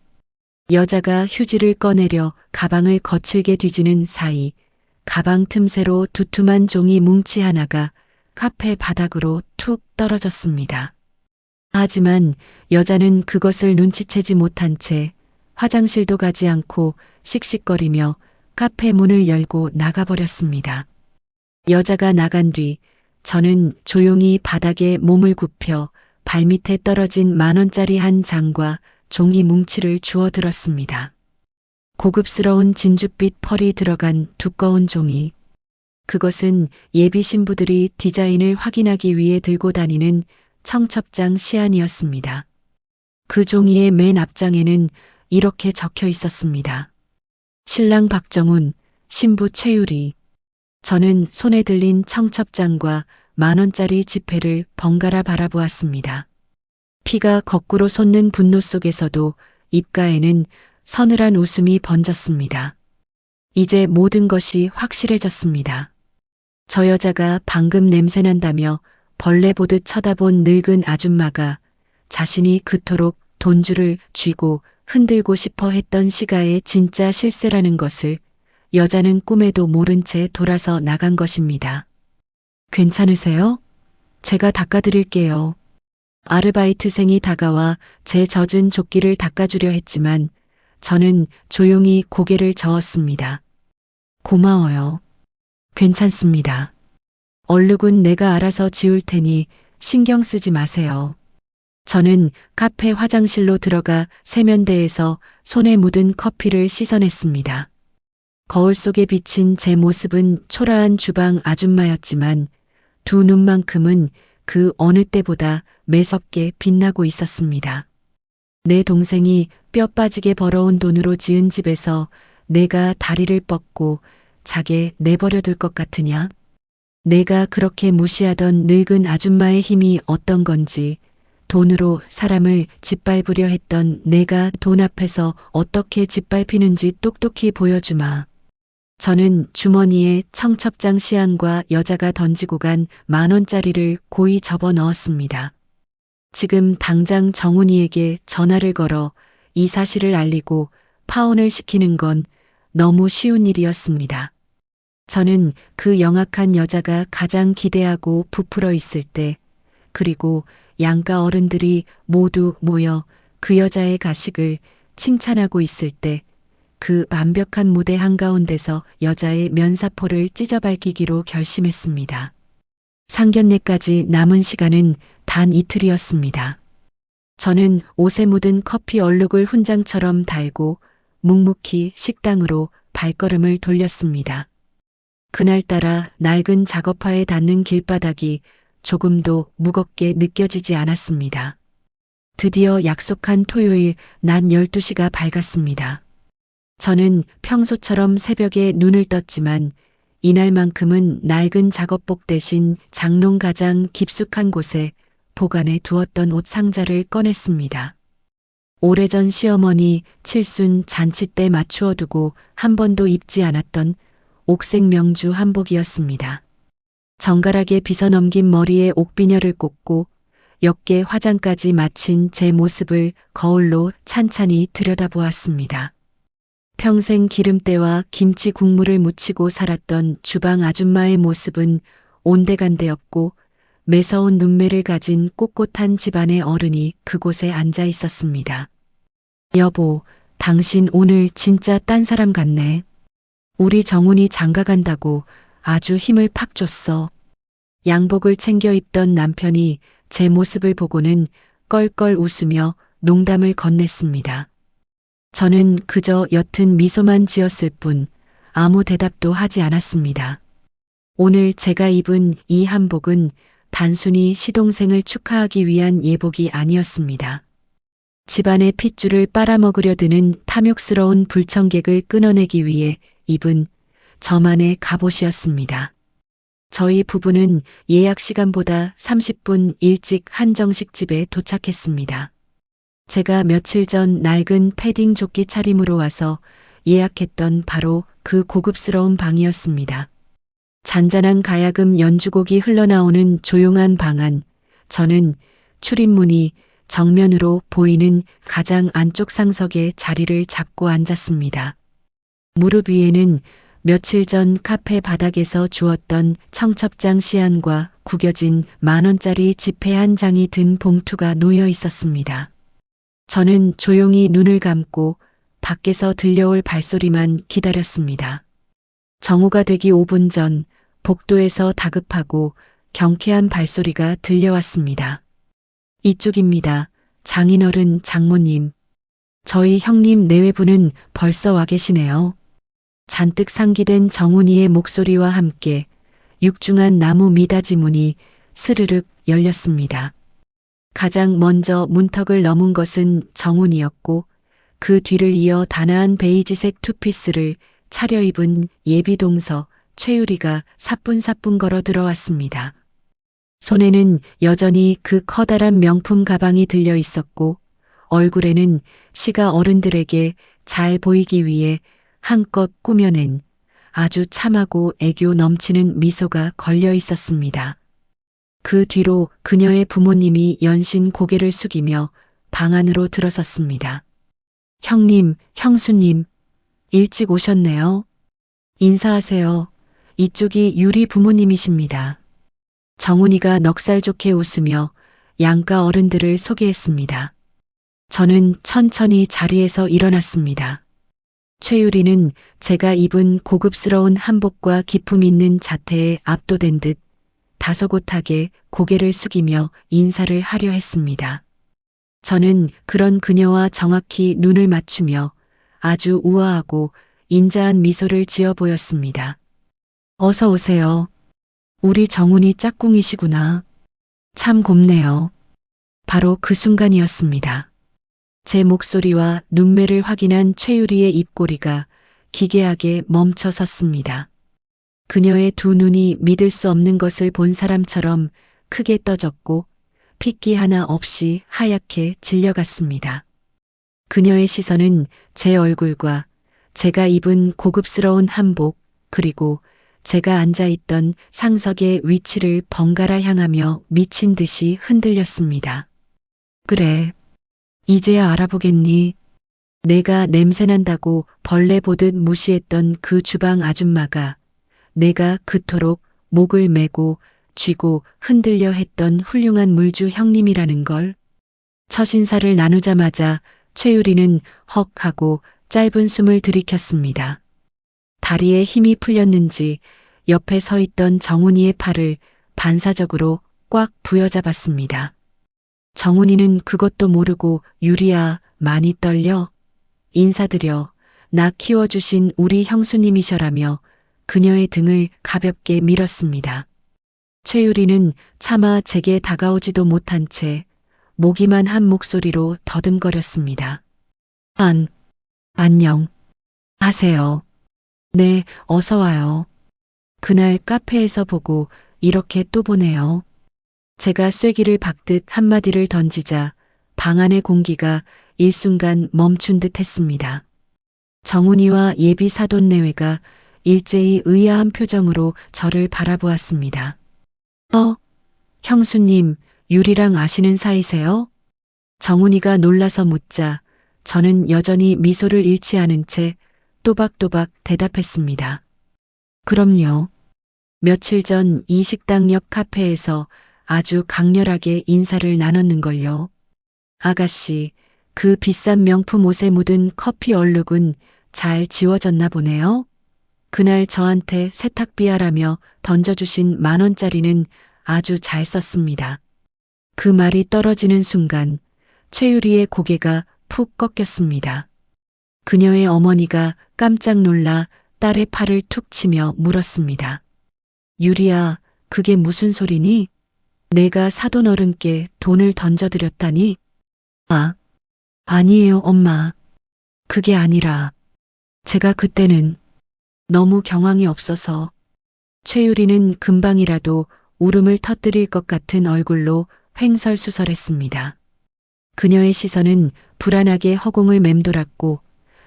[SPEAKER 2] 여자가 휴지를 꺼내려 가방을 거칠게 뒤지는 사이 가방 틈새로 두툼한 종이 뭉치 하나가 카페 바닥으로 툭 떨어졌습니다. 하지만 여자는 그것을 눈치채지 못한 채 화장실도 가지 않고 씩씩거리며 카페 문을 열고 나가버렸습니다. 여자가 나간 뒤 저는 조용히 바닥에 몸을 굽혀 발밑에 떨어진 10,000원짜리 한 장과 종이 뭉치를 주워 들었습니다. 고급스러운 진주빛 펄이 들어간 두꺼운 종이. 그것은 예비 신부들이 디자인을 확인하기 위해 들고 다니는 청첩장 시안이었습니다. 그 종이의 맨 앞장에는 이렇게 적혀 있었습니다. 신랑 박정훈, 신부 최유리. 저는 손에 들린 청첩장과 10,000원짜리 지폐를 번갈아 바라보았습니다. 피가 거꾸로 솟는 분노 속에서도 입가에는 서늘한 웃음이 번졌습니다. 이제 모든 것이 확실해졌습니다. 저 여자가 방금 냄새난다며 벌레 보듯 쳐다본 늙은 아줌마가 자신이 그토록 돈줄을 쥐고 흔들고 싶어 했던 시가의 진짜 실세라는 것을 여자는 꿈에도 모른 채 돌아서 나간 것입니다. 괜찮으세요? 제가 닦아드릴게요. 아르바이트생이 다가와 제 젖은 조끼를 닦아주려 했지만 저는 조용히 고개를 저었습니다. 고마워요. 괜찮습니다. 얼룩은 내가 알아서 지울 테니 신경 쓰지 마세요. 저는 카페 화장실로 들어가 세면대에서 손에 묻은 커피를 씻어냈습니다. 거울 속에 비친 제 모습은 초라한 주방 아줌마였지만 두 눈만큼은 그 어느 때보다 매섭게 빛나고 있었습니다. 내 동생이 뼈 빠지게 벌어온 돈으로 지은 집에서 내가 다리를 뻗고 자게 내버려 둘 것 같으냐? 내가 그렇게 무시하던 늙은 아줌마의 힘이 어떤 건지, 돈으로 사람을 짓밟으려 했던 내가 돈 앞에서 어떻게 짓밟히는지 똑똑히 보여주마. 저는 주머니에 청첩장 시안과 여자가 던지고 간 10,000원짜리를 고이 접어 넣었습니다. 지금 당장 정훈이에게 전화를 걸어 이 사실을 알리고 파혼을 시키는 건 너무 쉬운 일이었습니다. 저는 그 영악한 여자가 가장 기대하고 부풀어 있을 때, 그리고 양가 어른들이 모두 모여 그 여자의 가식을 칭찬하고 있을 때, 그 완벽한 무대 한가운데서 여자의 면사포를 찢어밟기기로 결심했습니다. 상견례까지 남은 시간은 단 이틀이었습니다. 저는 옷에 묻은 커피 얼룩을 훈장처럼 달고 묵묵히 식당으로 발걸음을 돌렸습니다. 그날따라 낡은 작업화에 닿는 길바닥이 조금도 무겁게 느껴지지 않았습니다. 드디어 약속한 토요일 낮 12시가 밝았습니다. 저는 평소처럼 새벽에 눈을 떴지만 이날만큼은 낡은 작업복 대신 장롱 가장 깊숙한 곳에 보관해 두었던 옷 상자를 꺼냈습니다. 오래전 시어머니 칠순 잔치 때 맞추어 두고 한 번도 입지 않았던 옥색 명주 한복이었습니다. 정갈하게 빗어넘긴 머리에 옥비녀를 꽂고 역계 화장까지 마친 제 모습을 거울로 찬찬히 들여다보았습니다. 평생 기름때와 김치 국물을 묻히고 살았던 주방 아줌마의 모습은 온데간데 없고 매서운 눈매를 가진 꼿꼿한 집안의 어른이 그곳에 앉아 있었습니다. 여보, 당신 오늘 진짜 딴 사람 같네. 우리 정훈이 장가 간다고 아주 힘을 팍 줬어. 양복을 챙겨 입던 남편이 제 모습을 보고는 껄껄 웃으며 농담을 건넸습니다. 저는 그저 옅은 미소만 지었을 뿐 아무 대답도 하지 않았습니다. 오늘 제가 입은 이 한복은 단순히 시동생을 축하하기 위한 예복이 아니었습니다. 집안의 핏줄을 빨아먹으려 드는 탐욕스러운 불청객을 끊어내기 위해 입은 저만의 갑옷이었습니다. 저희 부부는 예약 시간보다 30분 일찍 한정식 집에 도착했습니다. 제가 며칠 전 낡은 패딩 조끼 차림으로 와서 예약했던 바로 그 고급스러운 방이었습니다. 잔잔한 가야금 연주곡이 흘러나오는 조용한 방 안, 저는 출입문이 정면으로 보이는 가장 안쪽 상석에 자리를 잡고 앉았습니다. 무릎 위에는 며칠 전 카페 바닥에서 주웠던 청첩장 시안과 구겨진 10,000원짜리 지폐 한 장이 든 봉투가 놓여 있었습니다. 저는 조용히 눈을 감고 밖에서 들려올 발소리만 기다렸습니다. 정오가 되기 5분 전 복도에서 다급하고 경쾌한 발소리가 들려왔습니다. 이쪽입니다. 장인어른 장모님. 저희 형님 내외분은 벌써 와 계시네요. 잔뜩 상기된 정훈이의 목소리와 함께 육중한 나무 미닫이 문이 스르륵 열렸습니다. 가장 먼저 문턱을 넘은 것은 정훈이었고 그 뒤를 이어 단아한 베이지색 투피스를 차려입은 예비동서 최유리가 사뿐사뿐 걸어 들어왔습니다. 손에는 여전히 그 커다란 명품 가방이 들려 있었고 얼굴에는 시가 어른들에게 잘 보이기 위해 한껏 꾸며낸 아주 참하고 애교 넘치는 미소가 걸려 있었습니다. 그 뒤로 그녀의 부모님이 연신 고개를 숙이며 방 안으로 들어섰습니다. 형님, 형수님, 일찍 오셨네요. 인사하세요. 이쪽이 유리 부모님이십니다. 정훈이가 넉살 좋게 웃으며 양가 어른들을 소개했습니다. 저는 천천히 자리에서 일어났습니다. 최유리는 제가 입은 고급스러운 한복과 기품 있는 자태에 압도된 듯 다소곳하게 고개를 숙이며 인사를 하려 했습니다. 저는 그런 그녀와 정확히 눈을 맞추며 아주 우아하고 인자한 미소를 지어 보였습니다. 어서 오세요. 우리 정훈이 짝꿍이시구나. 참 곱네요. 바로 그 순간이었습니다. 제 목소리와 눈매를 확인한 최유리의 입꼬리가 기괴하게 멈춰 섰습니다. 그녀의 두 눈이 믿을 수 없는 것을 본 사람처럼 크게 떠졌고 핏기 하나 없이 하얗게 질려갔습니다. 그녀의 시선은 제 얼굴과 제가 입은 고급스러운 한복 그리고 제가 앉아있던 상석의 위치를 번갈아 향하며 미친 듯이 흔들렸습니다. 그래, 이제야 알아보겠니? 내가 냄새난다고 벌레 보듯 무시했던 그 주방 아줌마가 내가 그토록 목을 메고 쥐고 흔들려 했던 훌륭한 물주 형님이라는 걸. 첫 인사를 나누자마자 최유리는 헉 하고 짧은 숨을 들이켰습니다. 다리에 힘이 풀렸는지 옆에 서 있던 정훈이의 팔을 반사적으로 꽉 부여잡았습니다. 정훈이는 그것도 모르고 유리야, 많이 떨려? 인사드려. 나 키워주신 우리 형수님이셔라며 그녀의 등을 가볍게 밀었습니다. 최유리는 차마 제게 다가오지도 못한 채 모기만 한 목소리로 더듬거렸습니다. 안녕. 하세요. 네, 어서 와요. 그날 카페에서 보고 이렇게 또 보네요. 제가 쐐기를 박듯 한마디를 던지자 방 안의 공기가 일순간 멈춘 듯 했습니다. 정훈이와 예비 사돈 내외가 일제히 의아한 표정으로 저를 바라보았습니다. 형수님, 유리랑 아시는 사이세요? 정훈이가 놀라서 묻자 저는 여전히 미소를 잃지 않은 채 또박또박 대답했습니다. 그럼요. 며칠 전 이 식당 옆 카페에서 아주 강렬하게 인사를 나눴는걸요. 아가씨, 그 비싼 명품 옷에 묻은 커피 얼룩은 잘 지워졌나 보네요. 그날 저한테 세탁비 하라며 던져주신 10,000원짜리는 아주 잘 썼습니다. 그 말이 떨어지는 순간 최유리의 고개가 푹 꺾였습니다. 그녀의 어머니가 깜짝 놀라 딸의 팔을 툭 치며 물었습니다. 유리야, 그게 무슨 소리니? 내가 사돈 어른께 돈을 던져드렸다니? 아니에요, 엄마. 그게 아니라 제가 그때는 너무 경황이 없어서. 최유리는 금방이라도 울음을 터뜨릴 것 같은 얼굴로 횡설수설했습니다. 그녀의 시선은 불안하게 허공을 맴돌았고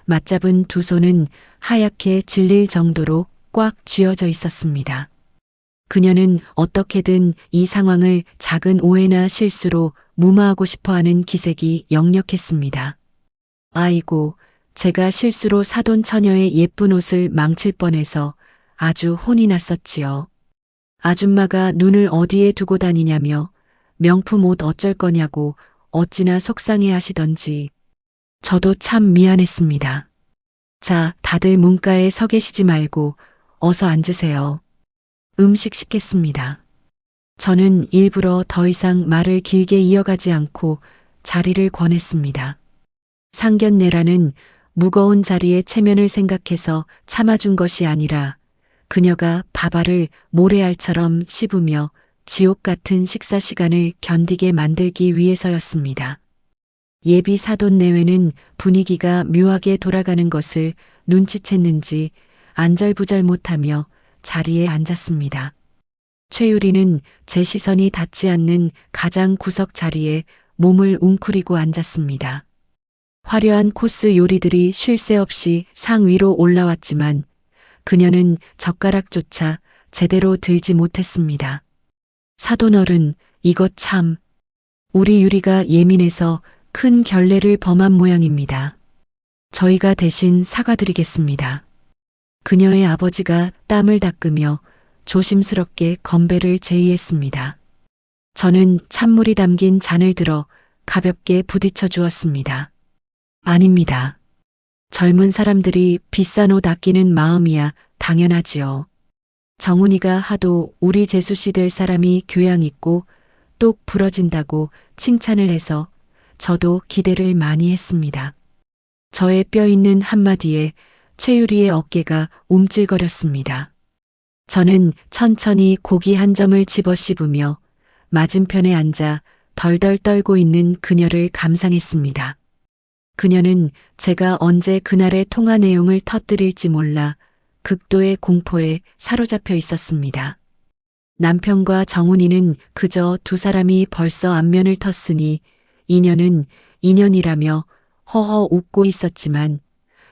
[SPEAKER 2] 맞잡은 두 손은 하얗게 질릴 정도로 꽉 쥐어져 있었습니다. 그녀는 어떻게든 이 상황을 작은 오해나 실수로 무마하고 싶어하는 기색이 역력했습니다. 아이고, 제가 실수로 사돈 처녀의 예쁜 옷을 망칠 뻔해서 아주 혼이 났었지요. 아줌마가 눈을 어디에 두고 다니냐며 명품 옷 어쩔 거냐고 어찌나 속상해 하시던지. 저도 참 미안했습니다. 자, 다들 문가에 서 계시지 말고 어서 앉으세요. 음식 시켰습니다. 저는 일부러 더 이상 말을 길게 이어가지 않고 자리를 권했습니다. 상견례라는 무거운 자리의 체면을 생각해서 참아준 것이 아니라 그녀가 밥알을 모래알처럼 씹으며 지옥 같은 식사 시간을 견디게 만들기 위해서였습니다. 예비 사돈 내외는 분위기가 묘하게 돌아가는 것을 눈치챘는지 안절부절 못하며 자리에 앉았습니다. 최유리는 제 시선이 닿지 않는 가장 구석 자리에 몸을 웅크리고 앉았습니다. 화려한 코스 요리들이 쉴 새 없이 상 위로 올라왔지만 그녀는 젓가락조차 제대로 들지 못했습니다. 사돈어른, 이것 참. 우리 유리가 예민해서 큰 결례를 범한 모양입니다. 저희가 대신 사과드리겠습니다. 그녀의 아버지가 땀을 닦으며 조심스럽게 건배를 제의했습니다. 저는 찬물이 담긴 잔을 들어 가볍게 부딪혀 주었습니다. 아닙니다. 젊은 사람들이 비싼 옷 아끼는 마음이야 당연하지요. 정훈이가 하도 우리 재수씨 될 사람이 교양 있고 똑 부러진다고 칭찬을 해서 저도 기대를 많이 했습니다. 저의 뼈 있는 한마디에 최유리의 어깨가 움찔거렸습니다. 저는 천천히 고기 한 점을 집어 씹으며 맞은편에 앉아 덜덜 떨고 있는 그녀를 감상했습니다. 그녀는 제가 언제 그날의 통화 내용을 터뜨릴지 몰라 극도의 공포에 사로잡혀 있었습니다. 남편과 정훈이는 그저 두 사람이 벌써 안면을 텄으니 인연은 인연이라며 허허 웃고 있었지만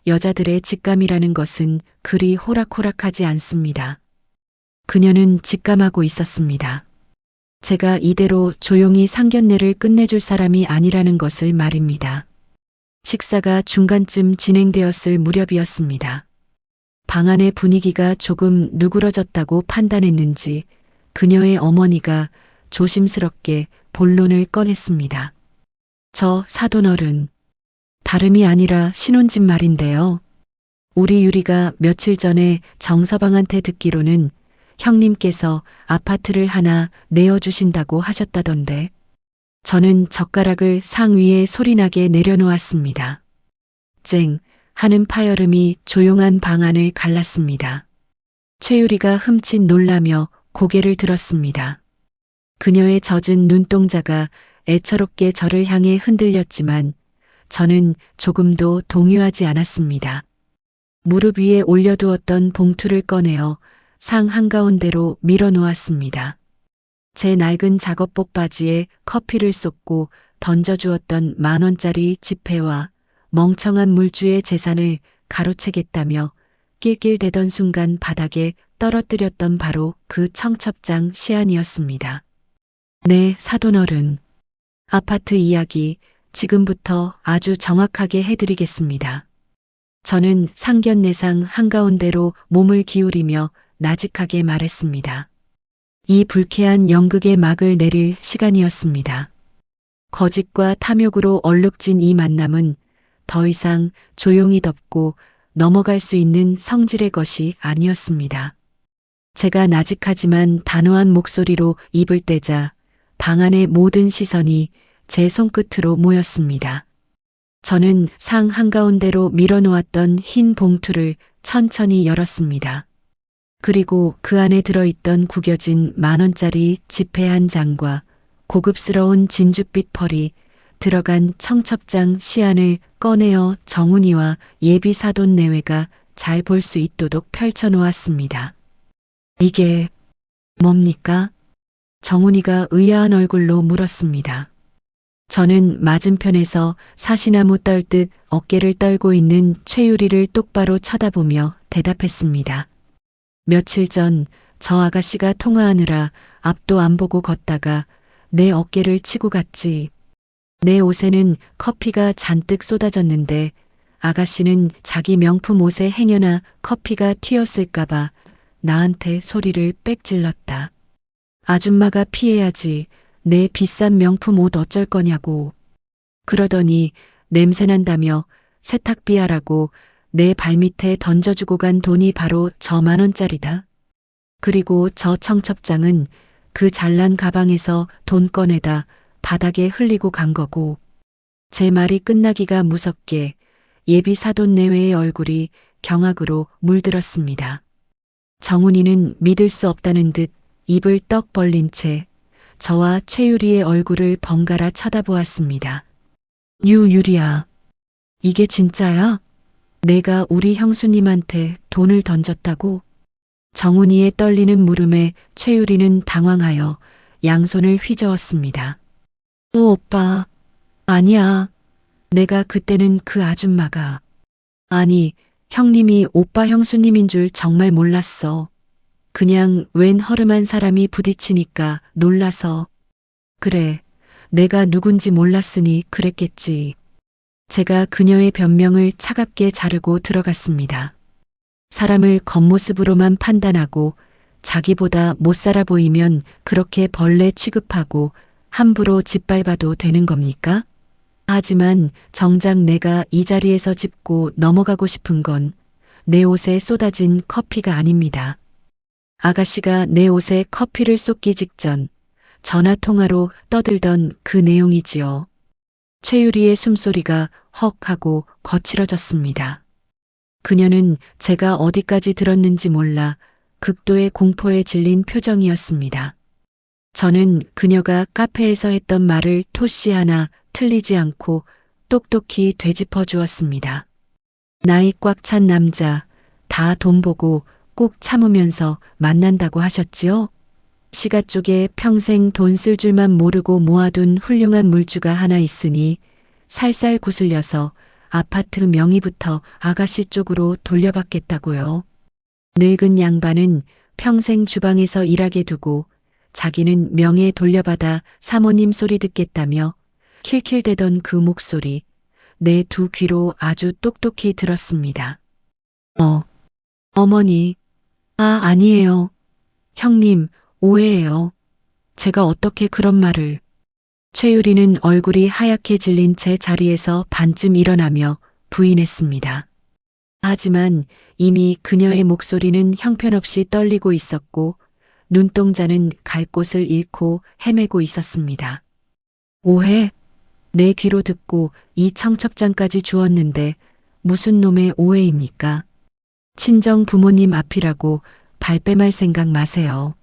[SPEAKER 2] 여자들의 직감이라는 것은 그리 호락호락하지 않습니다. 그녀는 직감하고 있었습니다. 제가 이대로 조용히 상견례를 끝내줄 사람이 아니라는 것을 말입니다. 식사가 중간쯤 진행되었을 무렵이었습니다. 방 안의 분위기가 조금 누그러졌다고 판단했는지 그녀의 어머니가 조심스럽게 본론을 꺼냈습니다. 저 사돈어른, 다름이 아니라 신혼집 말인데요. 우리 유리가 며칠 전에 정서방한테 듣기로는 형님께서 아파트를 하나 내어주신다고 하셨다던데 저는 젓가락을 상 위에 소리나게 내려놓았습니다. 쨍 하는 파열음이 조용한 방 안을 갈랐습니다. 최유리가 흠칫 놀라며 고개를 들었습니다. 그녀의 젖은 눈동자가 애처롭게 저를 향해 흔들렸지만 저는 조금도 동요하지 않았습니다. 무릎 위에 올려두었던 봉투를 꺼내어 상 한가운데로 밀어놓았습니다. 제 낡은 작업복 바지에 커피를 쏟고 던져주었던 10,000원짜리 지폐와 멍청한 물주의 재산을 가로채겠다며 낄낄대던 순간 바닥에 떨어뜨렸던 바로 그 청첩장 시안이었습니다. 네, 사돈어른. 아파트 이야기 지금부터 아주 정확하게 해드리겠습니다. 저는 상견례상 한가운데로 몸을 기울이며 나직하게 말했습니다. 이 불쾌한 연극의 막을 내릴 시간이었습니다. 거짓과 탐욕으로 얼룩진 이 만남은 더 이상 조용히 덮고 넘어갈 수 있는 성질의 것이 아니었습니다. 제가 나직하지만 단호한 목소리로 입을 떼자 방 안의 모든 시선이 제 손끝으로 모였습니다. 저는 상 한가운데로 밀어놓았던 흰 봉투를 천천히 열었습니다. 그리고 그 안에 들어있던 구겨진 10,000원짜리 지폐 한 장과 고급스러운 진주빛 펄이 들어간 청첩장 시안을 꺼내어 정훈이와 예비 사돈 내외가 잘 볼 수 있도록 펼쳐놓았습니다. 이게 뭡니까? 정훈이가 의아한 얼굴로 물었습니다. 저는 맞은편에서 사시나무 떨듯 어깨를 떨고 있는 최유리를 똑바로 쳐다보며 대답했습니다. 며칠 전 저 아가씨가 통화하느라 앞도 안 보고 걷다가 내 어깨를 치고 갔지. 내 옷에는 커피가 잔뜩 쏟아졌는데 아가씨는 자기 명품 옷에 행여나 커피가 튀었을까봐 나한테 소리를 빽 질렀다. 아줌마가 피해야지. 내 비싼 명품 옷 어쩔 거냐고. 그러더니 냄새난다며 세탁비 하라고 내 발밑에 던져주고 간 돈이 바로 저 10,000원짜리다. 그리고 저 청첩장은 그 잘난 가방에서 돈 꺼내다 바닥에 흘리고 간 거고. 제 말이 끝나기가 무섭게 예비 사돈 내외의 얼굴이 경악으로 물들었습니다. 정훈이는 믿을 수 없다는 듯 입을 떡 벌린 채 저와 최유리의 얼굴을 번갈아 쳐다보았습니다. 유리야, 이게 진짜야? 내가 우리 형수님한테 돈을 던졌다고? 정훈이의 떨리는 물음에 최유리는 당황하여 양손을 휘저었습니다. 오빠, 아니야. 내가 그때는 그 아줌마가. 아니, 형님이 오빠 형수님인 줄 정말 몰랐어. 그냥 웬 허름한 사람이 부딪히니까 놀라서. 그래, 내가 누군지 몰랐으니 그랬겠지. 제가 그녀의 변명을 차갑게 자르고 들어갔습니다. 사람을 겉모습으로만 판단하고 자기보다 못 살아 보이면 그렇게 벌레 취급하고 함부로 짓밟아도 되는 겁니까? 하지만 정작 내가 이 자리에서 짚고 넘어가고 싶은 건 내 옷에 쏟아진 커피가 아닙니다. 아가씨가 내 옷에 커피를 쏟기 직전 전화 통화로 떠들던 그 내용이지요. 최유리의 숨소리가 헉 하고 거칠어졌습니다. 그녀는 제가 어디까지 들었는지 몰라 극도의 공포에 질린 표정이었습니다. 저는 그녀가 카페에서 했던 말을 토시 하나 틀리지 않고 똑똑히 되짚어 주었습니다. 나이 꽉 찬 남자, 다 돈 보고 꼭 참으면서 만난다고 하셨지요? 시가 쪽에 평생 돈 쓸 줄만 모르고 모아둔 훌륭한 물주가 하나 있으니 살살 구슬려서 아파트 명의부터 아가씨 쪽으로 돌려받겠다고요. 늙은 양반은 평생 주방에서 일하게 두고 자기는 명예 돌려받아 사모님 소리 듣겠다며 킬킬대던 그 목소리, 내 두 귀로 아주 똑똑히 들었습니다. 어머니. 아니에요. 형님, 오해예요. 제가 어떻게 그런 말을. 최유리는 얼굴이 하얗게 질린 채 자리에서 반쯤 일어나며 부인했습니다. 하지만 이미 그녀의 목소리는 형편없이 떨리고 있었고 눈동자는 갈 곳을 잃고 헤매고 있었습니다. 오해? 내 귀로 듣고 이 청첩장까지 주었는데 무슨 놈의 오해입니까? 친정 부모님 앞이라고 발뺌할 생각 마세요.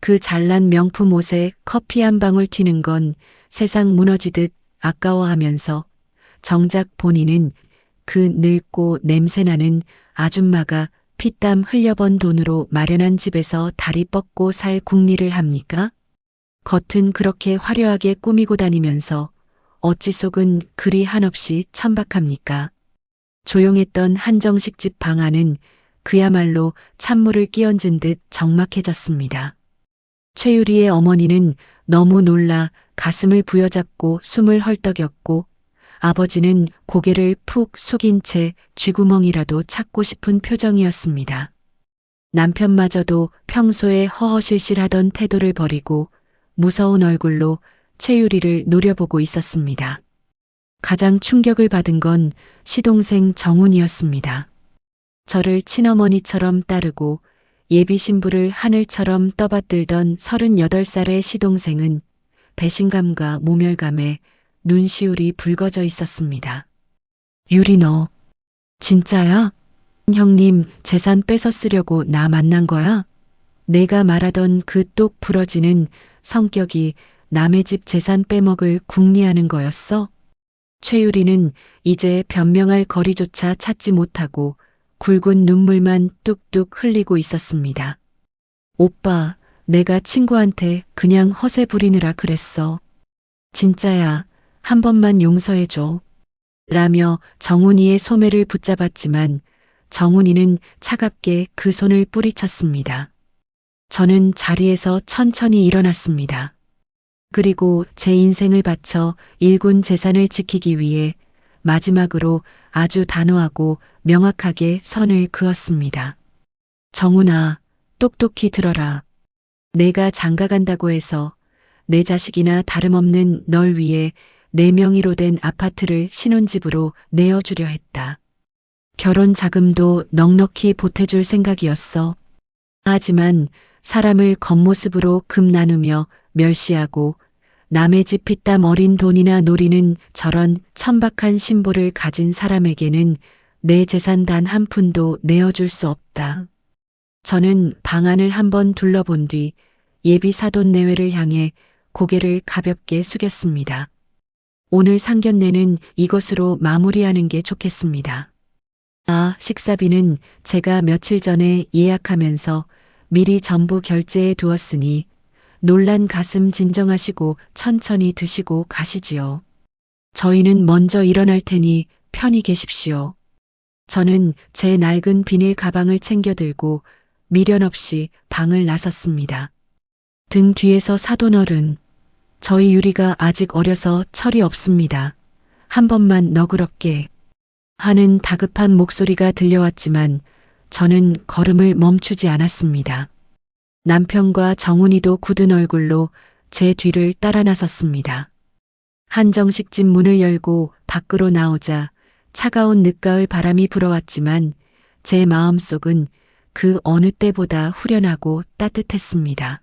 [SPEAKER 2] 그 잘난 명품 옷에 커피 한 방울 튀는 건 세상 무너지듯 아까워하면서 정작 본인은 그 늙고 냄새나는 아줌마가 피땀 흘려번 돈으로 마련한 집에서 다리 뻗고 살 궁리를 합니까? 겉은 그렇게 화려하게 꾸미고 다니면서 어찌 속은 그리 한없이 천박합니까? 조용했던 한정식 집 방 안은 그야말로 찬물을 끼얹은 듯 적막해졌습니다. 최유리의 어머니는 너무 놀라 가슴을 부여잡고 숨을 헐떡였고 아버지는 고개를 푹 숙인 채 쥐구멍이라도 찾고 싶은 표정이었습니다. 남편마저도 평소에 허허실실하던 태도를 버리고 무서운 얼굴로 최유리를 노려보고 있었습니다. 가장 충격을 받은 건 시동생 정훈이었습니다. 저를 친어머니처럼 따르고 예비 신부를 하늘처럼 떠받들던 38살의 시동생은 배신감과 모멸감에 눈시울이 붉어져 있었습니다. 유리 너 진짜야? 형님 재산 뺏어 쓰려고 나 만난 거야? 내가 말하던 그 똑 부러지는 성격이 남의 집 재산 빼먹을 궁리하는 거였어? 최유리는 이제 변명할 거리조차 찾지 못하고 굵은 눈물만 뚝뚝 흘리고 있었습니다. 오빠, 내가 친구한테 그냥 허세 부리느라 그랬어. 진짜야, 한 번만 용서해줘. 라며 정훈이의 소매를 붙잡았지만 정훈이는 차갑게 그 손을 뿌리쳤습니다. 저는 자리에서 천천히 일어났습니다. 그리고 제 인생을 바쳐 일군 재산을 지키기 위해 마지막으로 아주 단호하고 명확하게 선을 그었습니다. 정훈아, 똑똑히 들어라. 내가 장가간다고 해서 내 자식이나 다름없는 널 위해 내 명의로 된 아파트를 신혼집으로 내어주려 했다. 결혼 자금도 넉넉히 보태줄 생각이었어. 하지만 사람을 겉모습으로 금 나누며 멸시하고 남의 집 피땀 어린 돈이나 노리는 저런 천박한 심보를 가진 사람에게는 내 재산 단 한 푼도 내어줄 수 없다. 저는 방안을 한번 둘러본 뒤 예비 사돈 내외를 향해 고개를 가볍게 숙였습니다. 오늘 상견례는 이것으로 마무리하는 게 좋겠습니다. 식사비는 제가 며칠 전에 예약하면서 미리 전부 결제해 두었으니 놀란 가슴 진정하시고 천천히 드시고 가시지요. 저희는 먼저 일어날 테니 편히 계십시오. 저는 제 낡은 비닐 가방을 챙겨 들고 미련 없이 방을 나섰습니다. 등 뒤에서 사돈어른, 저희 유리가 아직 어려서 철이 없습니다. 한 번만 너그럽게 하는 다급한 목소리가 들려왔지만 저는 걸음을 멈추지 않았습니다. 남편과 정훈이도 굳은 얼굴로 제 뒤를 따라 나섰습니다. 한정식집 문을 열고 밖으로 나오자 차가운 늦가을 바람이 불어왔지만 제 마음속은 그 어느 때보다 후련하고 따뜻했습니다.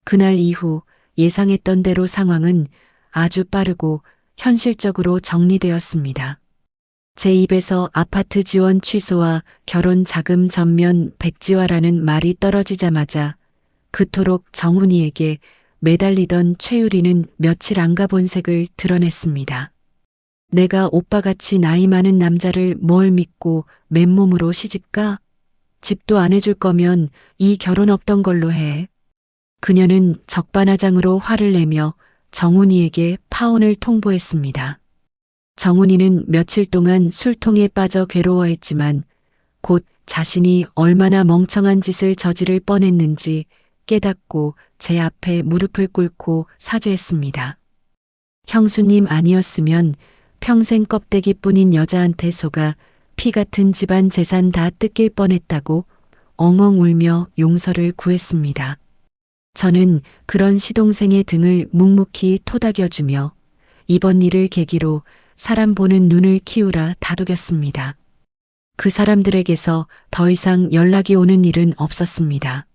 [SPEAKER 2] 그날 이후 예상했던 대로 상황은 아주 빠르고 현실적으로 정리되었습니다. 제 입에서 아파트 지원 취소와 결혼 자금 전면 백지화라는 말이 떨어지자마자 그토록 정훈이에게 매달리던 최유리는 며칠 안 가본 색을 드러냈습니다. 내가 오빠같이 나이 많은 남자를 뭘 믿고 맨몸으로 시집가? 집도 안 해줄 거면 이 결혼 없던 걸로 해. 그녀는 적반하장으로 화를 내며 정훈이에게 파혼을 통보했습니다. 정훈이는 며칠 동안 술통에 빠져 괴로워했지만 곧 자신이 얼마나 멍청한 짓을 저지를 뻔했는지 깨닫고 제 앞에 무릎을 꿇고 사죄했습니다. 형수님 아니었으면 평생 껍데기뿐인 여자한테 속아 피 같은 집안 재산 다 뜯길 뻔했다고 엉엉 울며 용서를 구했습니다. 저는 그런 시동생의 등을 묵묵히 토닥여주며 이번 일을 계기로 사람 보는 눈을 키우라 다독였습니다. 그 사람들에게서 더 이상 연락이 오는 일은 없었습니다.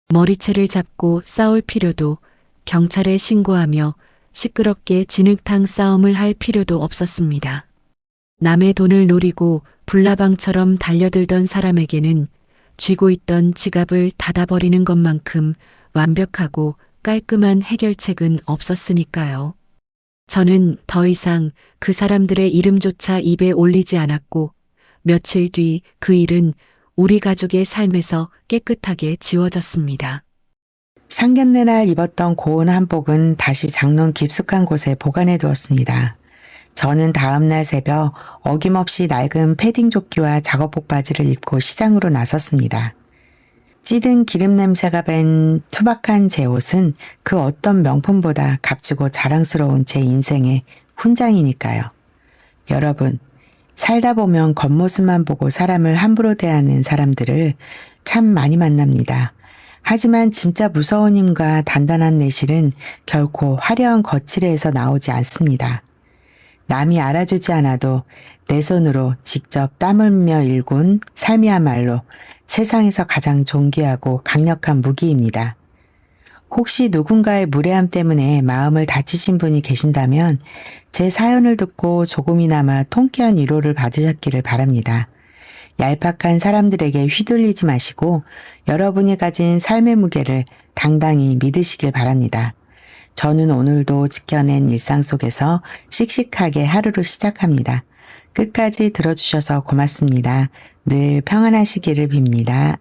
[SPEAKER 2] 머리채를 잡고 싸울 필요도, 경찰에 신고하며 시끄럽게 진흙탕 싸움을 할 필요도 없었습니다. 남의 돈을 노리고 불나방처럼 달려들던 사람에게는 쥐고 있던 지갑을 닫아버리는 것만큼 완벽하고 깔끔한 해결책은 없었으니까요. 저는 더 이상 그 사람들의 이름조차 입에 올리지 않았고 며칠 뒤 그 일은 우리 가족의 삶에서 깨끗하게 지워졌습니다.
[SPEAKER 1] 상견례 날 입었던 고운 한복은 다시 장롱 깊숙한 곳에 보관해 두었습니다. 저는 다음 날 새벽 어김없이 낡은 패딩 조끼와 작업복 바지를 입고 시장으로 나섰습니다. 찌든 기름 냄새가 밴 투박한 제 옷은 그 어떤 명품보다 값지고 자랑스러운 제 인생의 훈장이니까요. 여러분, 살다 보면 겉모습만 보고 사람을 함부로 대하는 사람들을 참 많이 만납니다. 하지만 진짜 무서운 힘과 단단한 내실은 결코 화려한 거칠에서 나오지 않습니다. 남이 알아주지 않아도 내 손으로 직접 땀 흘며 일군 삶이야말로 세상에서 가장 존귀하고 강력한 무기입니다. 혹시 누군가의 무례함 때문에 마음을 다치신 분이 계신다면 제 사연을 듣고 조금이나마 통쾌한 위로를 받으셨기를 바랍니다. 얄팍한 사람들에게 휘둘리지 마시고 여러분이 가진 삶의 무게를 당당히 믿으시길 바랍니다. 저는 오늘도 지켜낸 일상 속에서 씩씩하게 하루를 시작합니다. 끝까지 들어주셔서 고맙습니다. 늘 평안하시기를 빕니다.